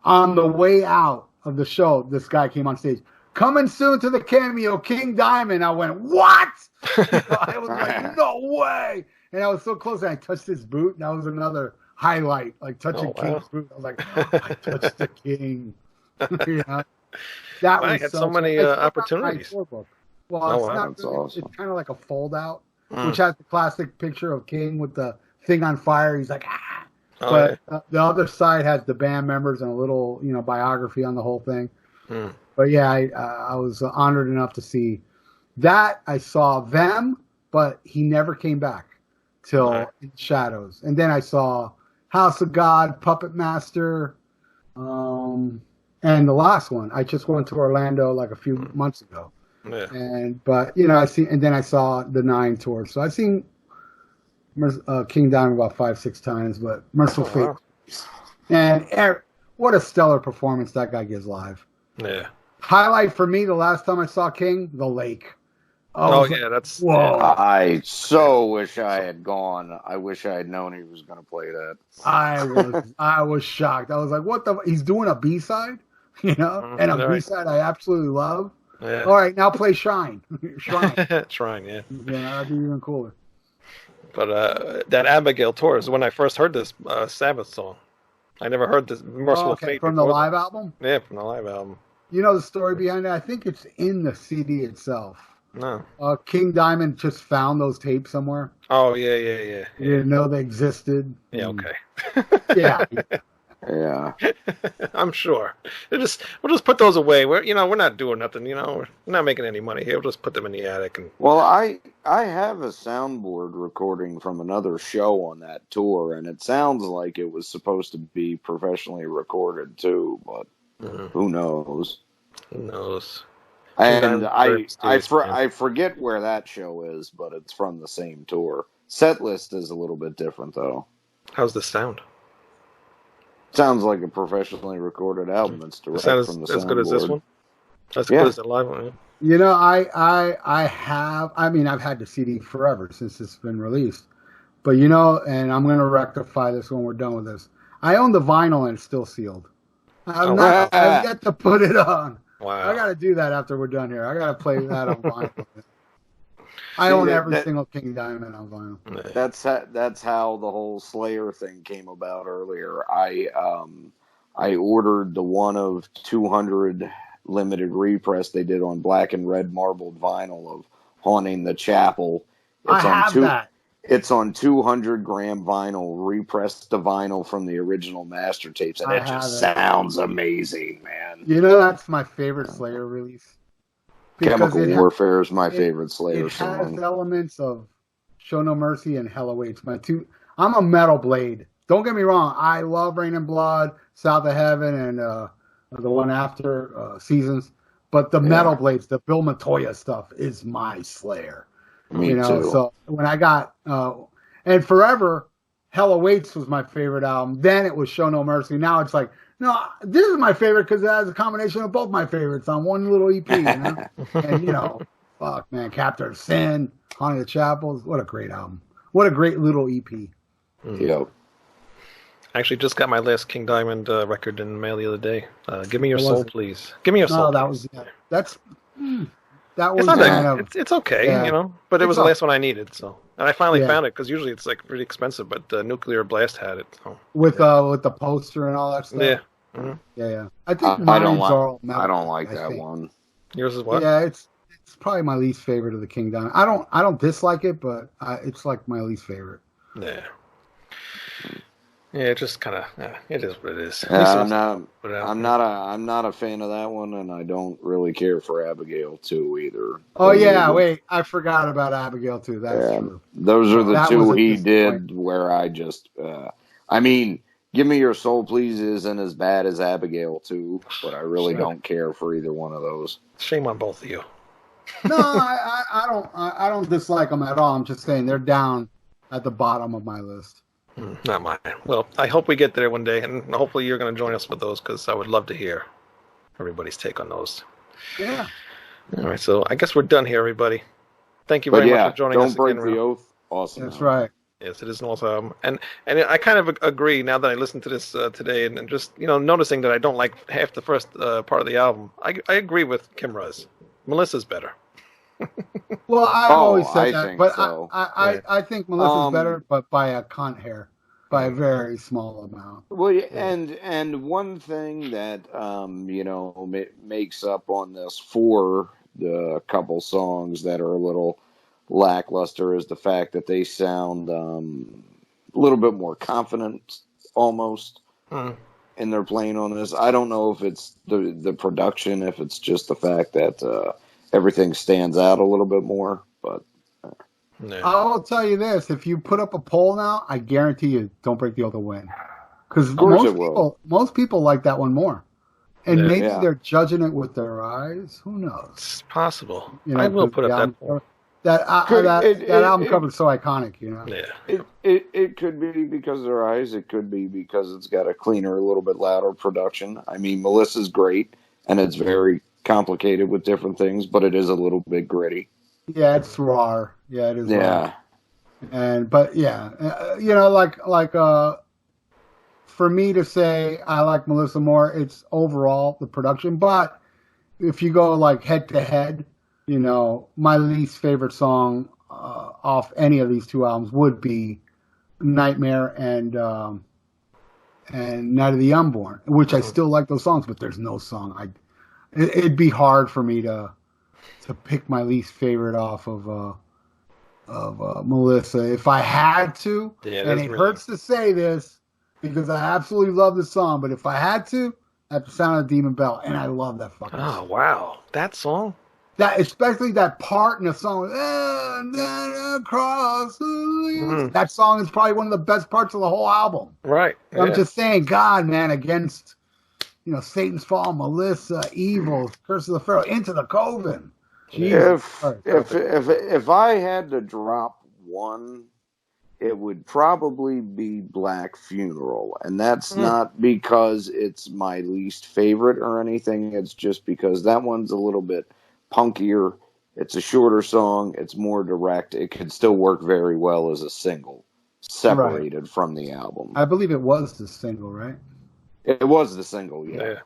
On the way out of the show, this guy came on stage. Coming soon to the cameo, King Diamond. I went, what? I was like, no way. And I was so close, and I touched his boot, and that was another highlight, like touching King's boot. I was like, oh, I touched the King. You know? That I had so many opportunities. Well, it's not really, awesome. It's kind of like a fold out, which has the classic picture of King with the thing on fire. He's like, ah. But the other side has the band members and a little, you know, biography on the whole thing. But yeah, I was honored enough to see that. I saw them, but he never came back till In Shadows. And then I saw House of God, Puppet Master, and the last one. I just went to Orlando like a few months ago. Yeah. But you know, I saw the 9 tours. So I've seen King Diamond about 5-6 times, but Mercyful Fate. Wow. And what a stellar performance that guy gives live. Yeah. Highlight for me the last time I saw King, the lake. Oh yeah, that's whoa. I so wish I had gone. I wish I had known he was going to play that. I was shocked. I was like, what the? He's doing a B-side, you know, and a B-side I absolutely love. Yeah. All right, now play Shrine. Shrine. Shrine, yeah. Yeah, that'd be even cooler. But that Abigail tour is when I first heard this Sabbath song. I never heard this Mercyful Fate from the before live that. album. Yeah, from the live album. You know the story behind it? I think it's in the CD itself. No. King Diamond just found those tapes somewhere. Oh yeah. He didn't know they existed. Yeah, okay. Yeah. Yeah. I'm sure. We'll just put those away. We're not doing nothing. You know, we're not making any money here. We'll just put them in the attic. And Well, I have a soundboard recording from another show on that tour, and it sounds like it was supposed to be professionally recorded too, but who knows? who knows? And I forget where that show is, but it's from the same tour. Setlist is a little bit different though. How's the sound? Sounds like a professionally recorded album. It's direct from the soundboard. As good as this one? As good as the live one? Yeah. You know, I've had the CD forever since it's been released. But you know, and I'm going to rectify this when we're done with this. I own the vinyl and it's still sealed. I've yet to put it on. Wow. I got to do that after we're done here. I got to play that on vinyl. I own every single King Diamond on vinyl. That's how the whole Slayer thing came about earlier. I ordered the one of 200 limited repress they did on black and red marbled vinyl of Haunting the Chapel. That. It's on 200 gram vinyl, repressed the vinyl from the original master tapes, and it just sounds amazing, man. You know, that's my favorite Slayer release. Chemical Warfare is my favorite Slayer song. It has elements of Show No Mercy and Hell Awaits. I'm a metal blade. Don't get me wrong. I love Rain and Blood, South of Heaven, and the one after Seasons. But the metal blades, the Bill Montoya stuff, is my Slayer. Me too. So when I got and forever, Hell Awaits was my favorite album. Then it was Show No Mercy. Now it's like, no, this is my favorite because it has a combination of both my favorites on one little EP. You know? And fuck man, Captor of Sin, Haunting the Chapels. What a great album. What a great little EP. Yep. I actually just got my last King Diamond record in the mail the other day. Give Me Your Soul, Please. Give Me Your Soul. No, that was that's. that It's was not kind that. of It's okay, yeah. you know. But it was the last one I needed, so. And I finally Yeah. found it because usually it's like pretty expensive, but Nuclear Blast had it. So. with the poster and all that stuff. Yeah. Mm-hmm. Yeah. I think I don't mine's like. all metal. I don't like I that think. one. Yours is what? Yeah, it's probably my least favorite of the King Diamond. I don't dislike it, but it's like my least favorite. Yeah. Yeah, it just kind of it is what it is. I'm not a fan of that one, and I don't really care for Abigail too either. Oh yeah, wait, I forgot about Abigail too. That's true. Those are the That two was a he disappointment. did where I just, I mean, Give Me Your Soul Please isn't as bad as Abigail 2, but I really don't care for either one of those. Shame on both of you. No, I don't dislike them at all. I'm just saying they're down at the bottom of my list. Not mine. Well, I hope we get there one day, and hopefully you're going to join us with those because I would love to hear everybody's take on those. Yeah. All right, so I guess we're done here, everybody. Thank you very much for joining us. Don't break the oath. Awesome. That's right. Yes, it is an awesome album, and I kind of agree now that I listened to this today, and just noticing that I don't like half the first part of the album. I agree with Kim Ruz. Melissa's better. Well, I've always said that, but so. I think Melissa's better, but by a cunt hair, by a very small amount. Well, and one thing that makes up on this for the couple songs that are a little lackluster is the fact that they sound a little bit more confident, almost, in their playing on this. I don't know if it's the production, if it's just the fact that everything stands out a little bit more, but I'll tell you this: if you put up a poll now, I guarantee you, Don't Break the Oath will win, because most people like that one more, and maybe they're judging it with their eyes. Who knows? It's possible. I will put up that poll. That album cover is so iconic, Yeah. It could be because of their eyes. It could be because it's got a cleaner, a little bit louder production. I mean, Melissa's great, and it's very complicated with different things, but it is a little bit gritty. Yeah, it's raw. Yeah, it is. Yeah, raw. For me to say I like Melissa more, it's overall the production. But if you go like head to head, my least favorite song off any of these two albums would be Nightmare and Night of the Unborn, which I still like those songs, but there's no song it'd be hard for me to pick my least favorite off of Melissa if I had to. Yeah, and it hurts to say this because I absolutely love the song, but if I had to, I'd Sound of the Demon Bell, and I love that fucking song. Oh wow, that song. That especially that part in the song, across that song is probably one of the best parts of the whole album. Right. I'm just saying, God, man, against Satan's Fall, Melissa, Evil, Curse of the Pharaoh, Into the Coven. If I had to drop one, it would probably be Black Funeral, and that's not because it's my least favorite or anything. It's just because that one's a little bit punkier. It's a shorter song. It's more direct. It could still work very well as a single, separated from the album. I believe it was the single, right? It was the single, yeah.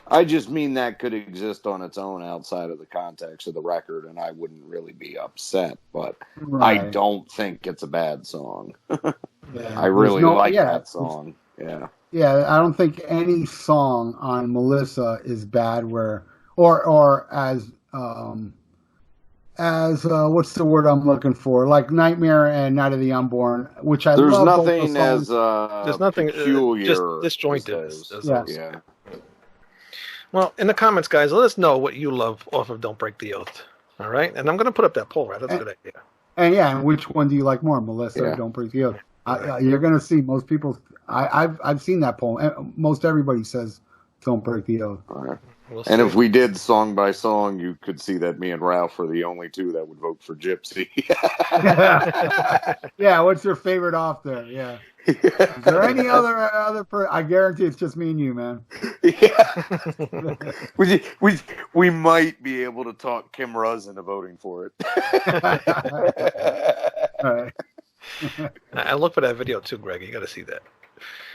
I just mean that could exist on its own outside of the context of the record, and I wouldn't really be upset, but I don't think it's a bad song. I really like that song. Yeah. Yeah, I don't think any song on Melissa is bad or as what's the word I'm looking for? Like Nightmare and Night of the Unborn, which I love. There's nothing peculiar. Just disjointed. Yeah. Well, in the comments, guys, let us know what you love off of Don't Break the Oath. All right? And I'm going to put up that poll, right? That's a good idea. And which one do you like more, Melissa or Don't Break the Oath? You're going to see most people, I've seen that poll. Most everybody says Don't Break the Oath. All right. And if we did song by song, you could see that me and Ralph are the only two that would vote for Gypsy. Yeah, what's your favorite off there? Yeah. Is there any other I guarantee it's just me and you, man. Yeah. we might be able to talk Kim Ruz into voting for it. All right. I look for that video too, Greg. You got to see that.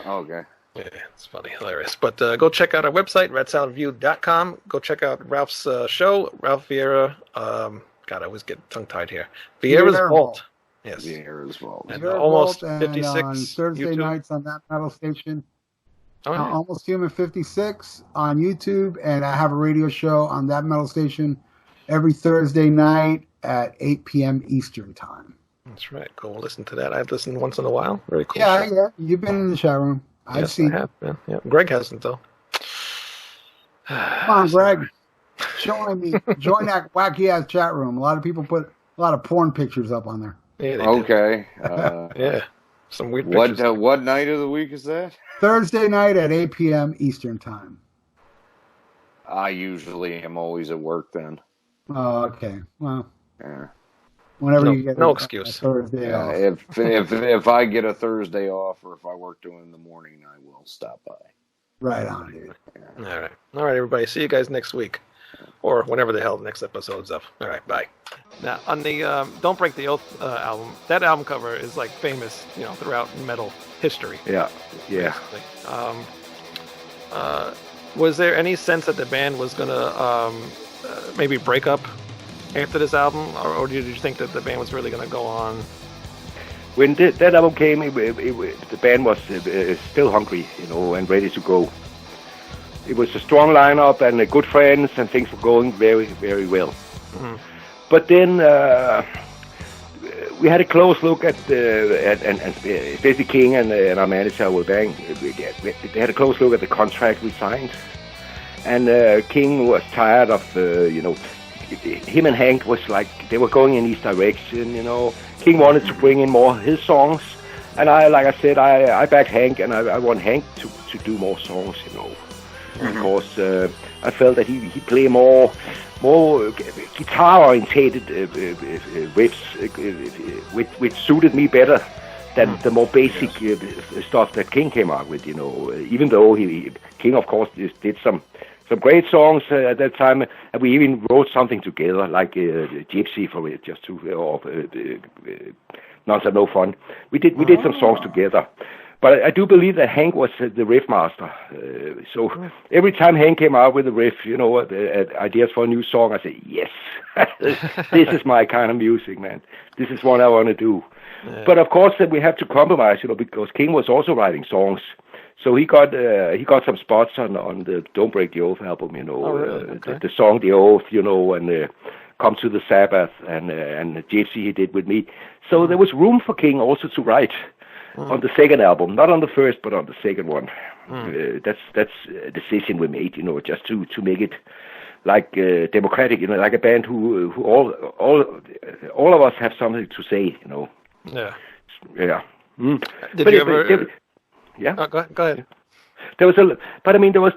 Okay. Yeah, it's funny, hilarious. But go check out our website, redsoundview.com. Go check out Ralph's show, Ralph Viera. God, I always get tongue-tied here. Viera's Vault. Yes. Viera's Vault. And Viera's almost Vault, 56 and on Thursday YouTube. nights on that metal station. Oh, yeah. Almost Human 56 on YouTube, and I have a radio show on that metal station every Thursday night at 8 p.m. Eastern time. That's right. Go listen to that. I've listened once in a while. Very cool. Yeah, yeah. You've been in the chat room. I've seen. I have been. Yeah. Greg hasn't, though. Come on, Greg. Join that wacky ass chat room. A lot of people put a lot of porn pictures up on there. Yeah, okay. Yeah. Some weird pictures. What night of the week is that? Thursday night at 8 p.m. Eastern time. I usually am always at work then. Oh, okay. Well, yeah. Whenever you get no excuse. Thursday off. If I get a Thursday off, or if I work during in the morning, I will stop by. Right on, dude. Yeah. All right, everybody. See you guys next week, or whenever the hell the next episode's up. All right, bye. Now on the "Don't Break the Oath" album, that album cover is like famous, throughout metal history. Yeah. Was there any sense that the band was gonna maybe break up after this album, or did you think that the band was really going to go on? When that album came, the band was still hungry, and ready to go. It was a strong lineup and good friends, and things were going very, very well. Mm-hmm. But then we had a close look at especially King and our manager Will Bang. They had a close look at the contract we signed, and King was tired of him and Hank was like they were going in each direction. King wanted to bring in more of his songs, and I backed Hank, and I want Hank to do more songs. Because I felt that he played more guitar-orientated riffs, which suited me better than the more basic stuff that King came out with. Even though King, of course, did some great songs at that time, and we even wrote something together, like Gypsy for it, just to Nonsense No Fun. We did some songs together. But I do believe that Hank was the riff master. So every time Hank came out with a riff, ideas for a new song, I said, yes, this is my kind of music, man. This is what I want to do. Yeah. But of course, we have to compromise, because King was also writing songs. So he got some spots on the Don't Break the Oath album, Okay. the song The Oath, and Come to the Sabbath, and Gypsy he did with me. So there was room for King also to write. On the second album, not on the first, but on the second one. That's a decision we made, just to make it like democratic, like a band who all of us have something to say, Yeah. Yeah. Did you ever? Yeah. Oh, go ahead. There was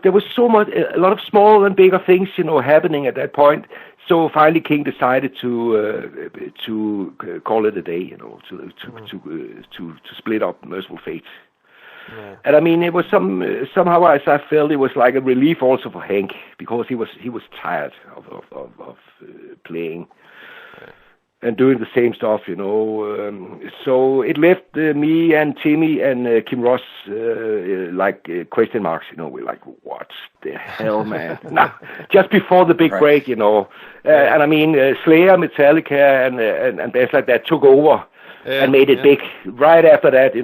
there was so much, a lot of small and bigger things, happening at that point. So finally, King decided to call it a day, to split up Mercyful Fate. Yeah. And it was somehow I felt it was like a relief also for Hank, because he was tired of playing and doing the same stuff, so it left me and Timmy and Kim Ross question marks, we're like, what the hell, man? Just before the big break, and Slayer, Metallica, and bands like that took over and made it big. Right after that,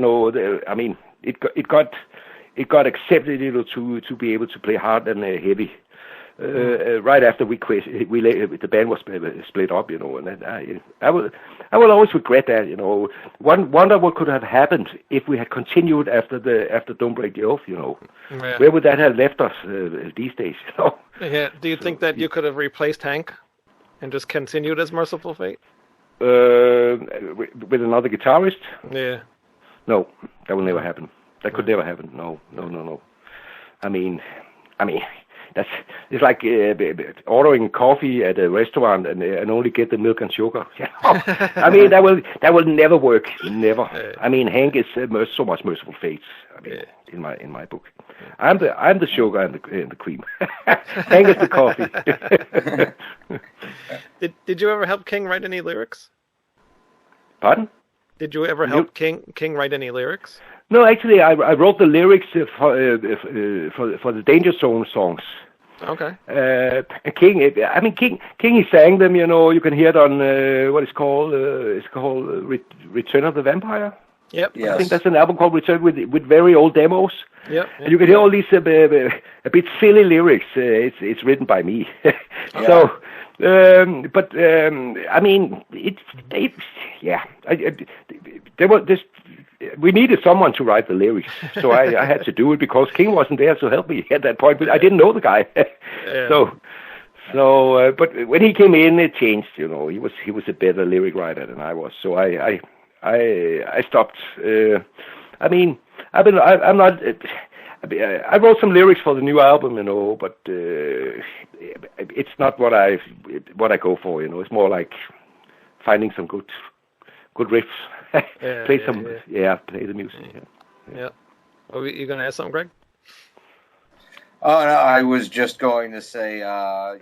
it got accepted, to be able to play hard and heavy. Right after the band was split up, and I will always regret that, Wonder what could have happened if we had continued after Don't Break the Oath, Yeah. Where would that have left us these days? Yeah. Do you think that you could have replaced Hank and just continued as Mercyful Fate? With another guitarist? Yeah. No, that will never happen. That could never happen. No. It's like ordering coffee at a restaurant and only get the milk and sugar. That will never work. Never. Hank is so much Mercyful Fate. In my book, I'm the sugar and the cream. Hank is the coffee. Did you ever help King write any lyrics? Pardon? Did you ever help King write any lyrics? No, actually, I wrote the lyrics for the Danger Zone songs. Okay. King, he sang them. You can hear it on what it's called. It's called Return of the Vampire. Yep. Yes. I think that's an album called Return with very old demos. Yep. And you can hear all these a bit silly lyrics. It's written by me. So, I mean, there was this. We needed someone to write the lyrics, so I had to do it because King wasn't there to help me at that point. But I didn't know the guy, So, but when he came in, it changed. He was a better lyric writer than I was. So I stopped. I'm not. I wrote some lyrics for the new album, but it's not what I go for. It's more like finding some good riffs. Play the music. Yeah. Oh, you gonna ask something, Greg? Oh, no, I was just going to say, I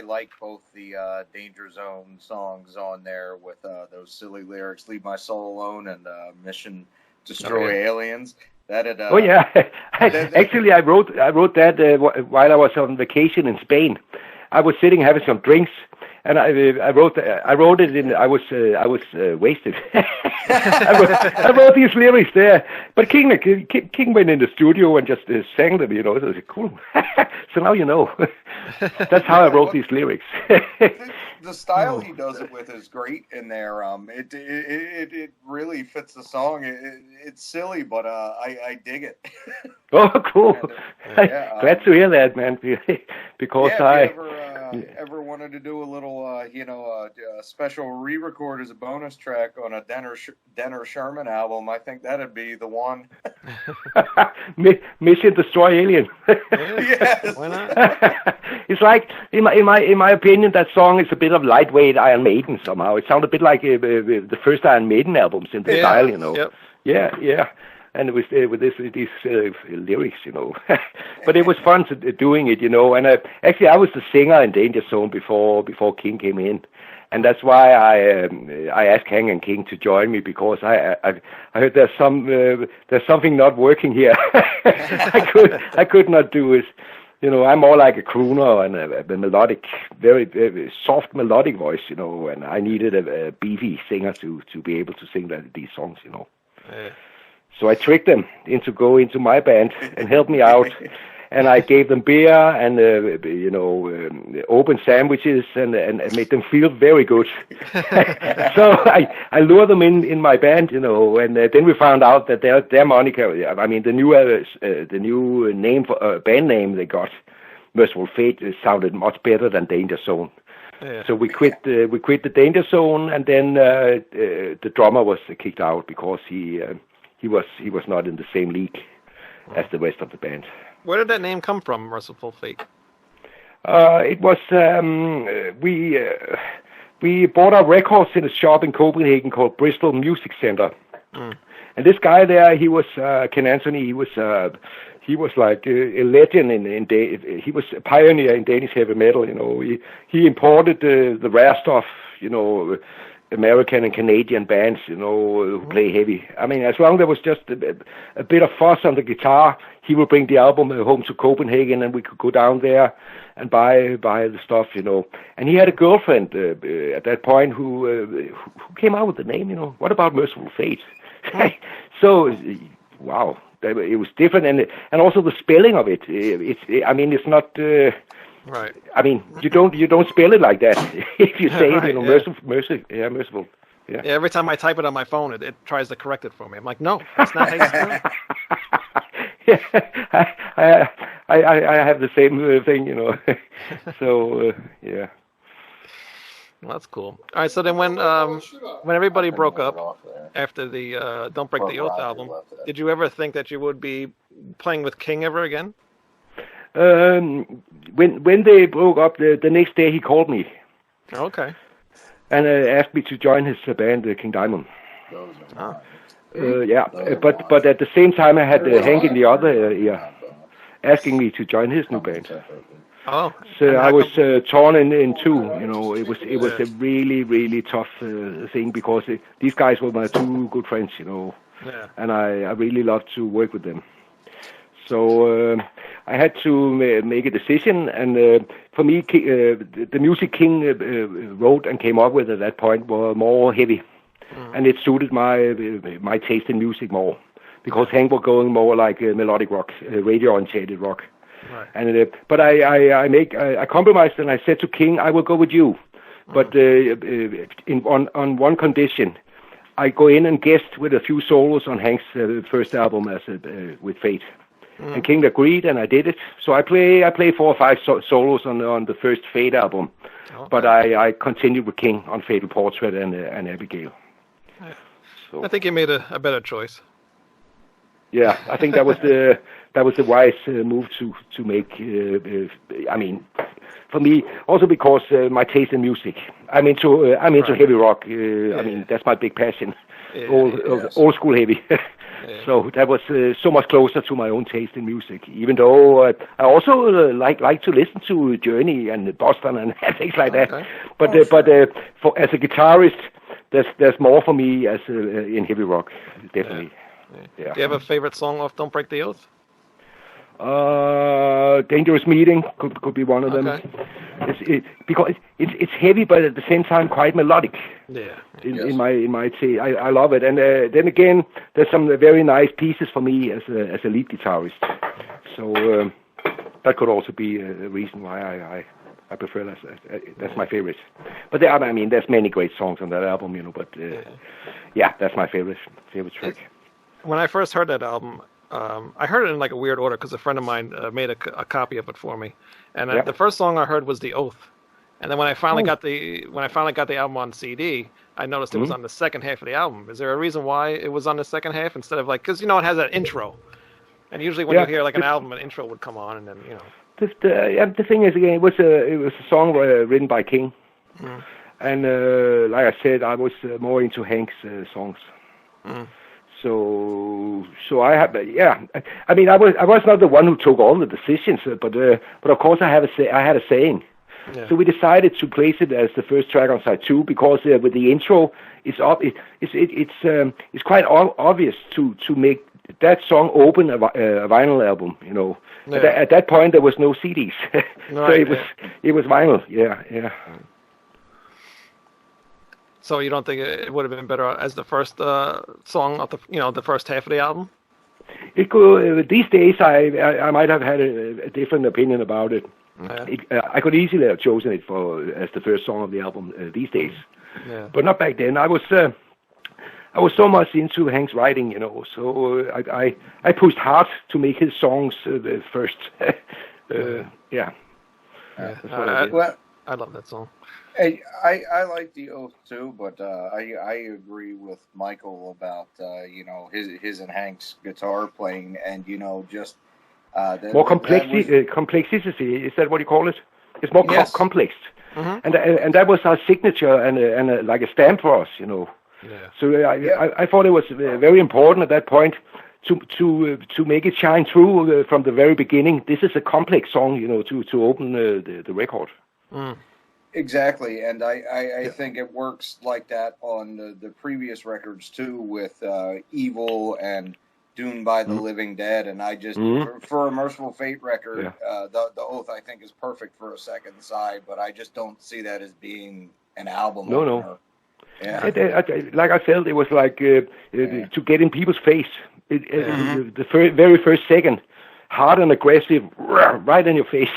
like both the Danger Zone songs on there with those silly lyrics, "Leave My Soul Alone" and "Mission Destroy Aliens." Actually, I wrote that while I was on vacation in Spain. I was sitting having some drinks. And I wrote it in. I was wasted. I wrote these lyrics there, but King went in the studio and just sang them. So it was cool. So now you know. That's how I wrote these lyrics. The style he does it with is great in there. It really fits the song. It's silly, but I dig it. Oh, cool! Glad to hear that, man. Because ever wanted to do a little, special re-record as a bonus track on a Denner Sherman album, I think that'd be the one. Mission Destroy Alien. Yes. Why not? It's like, in my opinion, that song is a bit of lightweight Iron Maiden somehow. It sounded a bit like the first Iron Maiden albums in the style, Yep. Yeah. And it was with these lyrics, but it was fun doing it, And actually, I was the singer in Danger Zone before King came in, and that's why I asked Hank and King to join me, because I heard there's something not working here. I could not do it. I'm more like a crooner and a melodic, very, very soft melodic voice, And I needed a beefy singer to be able to sing these songs, Yeah. So I tricked them into go into my band and help me out, and I gave them beer and open sandwiches and made them feel very good. So I lured them in my band, and then we found out that their moniker, the new name for band name they got, Mercyful Fate, sounded much better than Danger Zone. Yeah. So we quit the Danger Zone, and then the drummer was kicked out because he was not in the same league as the rest of the band. Where did that name come from, Mercyful Fate? It was we bought our records in a shop in Copenhagen called Bristol Music Center, and this guy there, he was Ken Anthony. He was like a legend he was a pioneer in Danish heavy metal. He imported the rare stuff. American and Canadian bands, who play heavy. As long as there was just a bit of fuss on the guitar, he would bring the album home to Copenhagen, and we could go down there and buy the stuff, And he had a girlfriend at that point who came out with the name, What about Mercyful Fate? So, wow, it was different, and also the spelling of it. It's not. Right. You don't spell it like that. If you say it, merciful. Yeah. Every time I type it on my phone, it tries to correct it for me. I'm like, no, that's not how you spell it. I have the same thing, So yeah. Well, that's cool. All right. So then, when everybody broke up after the "Don't Break the Oath" album, did you ever think that you would be playing with King ever again? When they broke up, the next day he called me. Okay. And asked me to join his band, King Diamond. But at the same time I had Hank in the other ear, asking me to join his new band. Oh. So I was torn in two. It was a really, really tough thing, because these guys were my two good friends. and I really love to work with them. So I had to make a decision, and for me, the music King wrote and came up with at that point were more heavy, and it suited my taste in music more, because Hank was going more like melodic rock, radio-oriented rock. Right. And but I compromised, and I said to King, I will go with you, but on one condition. I go in and guest with a few solos on Hank's first album with Fate. And King agreed, and I did it. So I play 4 or 5 solos on the first Fate album, but I continued with King on Fatal Portrait and Abigail. Yeah. So I think you made a better choice. Yeah, I think that was the wise move to make. I mean, for me, also because my taste in music. I'm into heavy rock. I mean, that's my big passion. Old school heavy. So that was so much closer to my own taste in music. Even though I also like to listen to Journey and Boston and things like that. But for as a guitarist, there's more for me as in heavy rock, definitely. Yeah. Do you have a favorite song off Don't Break the Oath? Dangerous Meeting could be one of them. Because it's heavy, but at the same time quite melodic. Yeah. In my taste, I love it. And then again, there's some very nice pieces for me as a lead guitarist. So that could also be a reason why I prefer that. That's my favorite. But there's many great songs on that album, But that's my favorite track. When I first heard that album, I heard it in like a weird order because a friend of mine made a copy of it for me, and the first song I heard was The Oath, and then when I finally got the album on CD, I noticed it was on the second half of the album. Is there a reason why it was on the second half instead of because it has that intro, and usually when you hear like an album, an intro would come on, and then The thing is, again, it was a song written by King, and like I said, I was more into Hank's songs. So I have, I mean, I was not the one who took all the decisions, but of course I had a saying. Yeah. So we decided to place it as the first track on side 2 because with the intro, it's quite obvious to make that song open a vinyl album. At that point there was no CDs, so it was vinyl. Yeah. So you don't think it would have been better as the first song of the first half of the album? It could. These days, I might have had a different opinion about it. Yeah. I could easily have chosen it as the first song of the album these days, but not back then. I was so much into Hank's writing, So I pushed hard to make his songs first. That's what I did. Well, I love that song. Hey, I like The Oath too, but I agree with Michael about his and Hank's guitar playing, and just more complexity. Is that what you call it? It's more complex, and that was our signature and like a stamp for us, Yeah. So I thought it was very important at that point to make it shine through from the very beginning. This is a complex song, to open the record. Exactly, and I think it works like that on the previous records too, with Evil and Doomed by the Living Dead, and I just for a Mercyful Fate record, the Oath I think is perfect for a second side, but I just don't see that as being an album. No. Yeah. Like I felt, it was like to get in people's face. The very first second. Hard and aggressive, right in your face.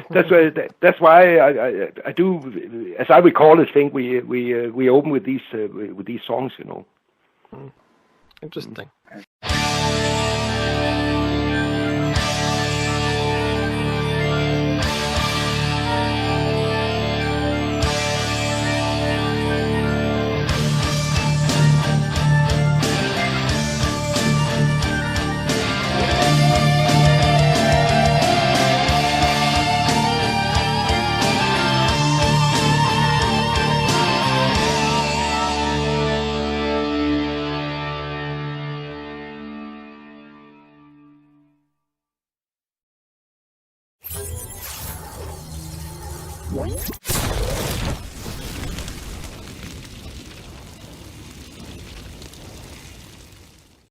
That's why I do, as I recall it, think we open with these songs, Interesting.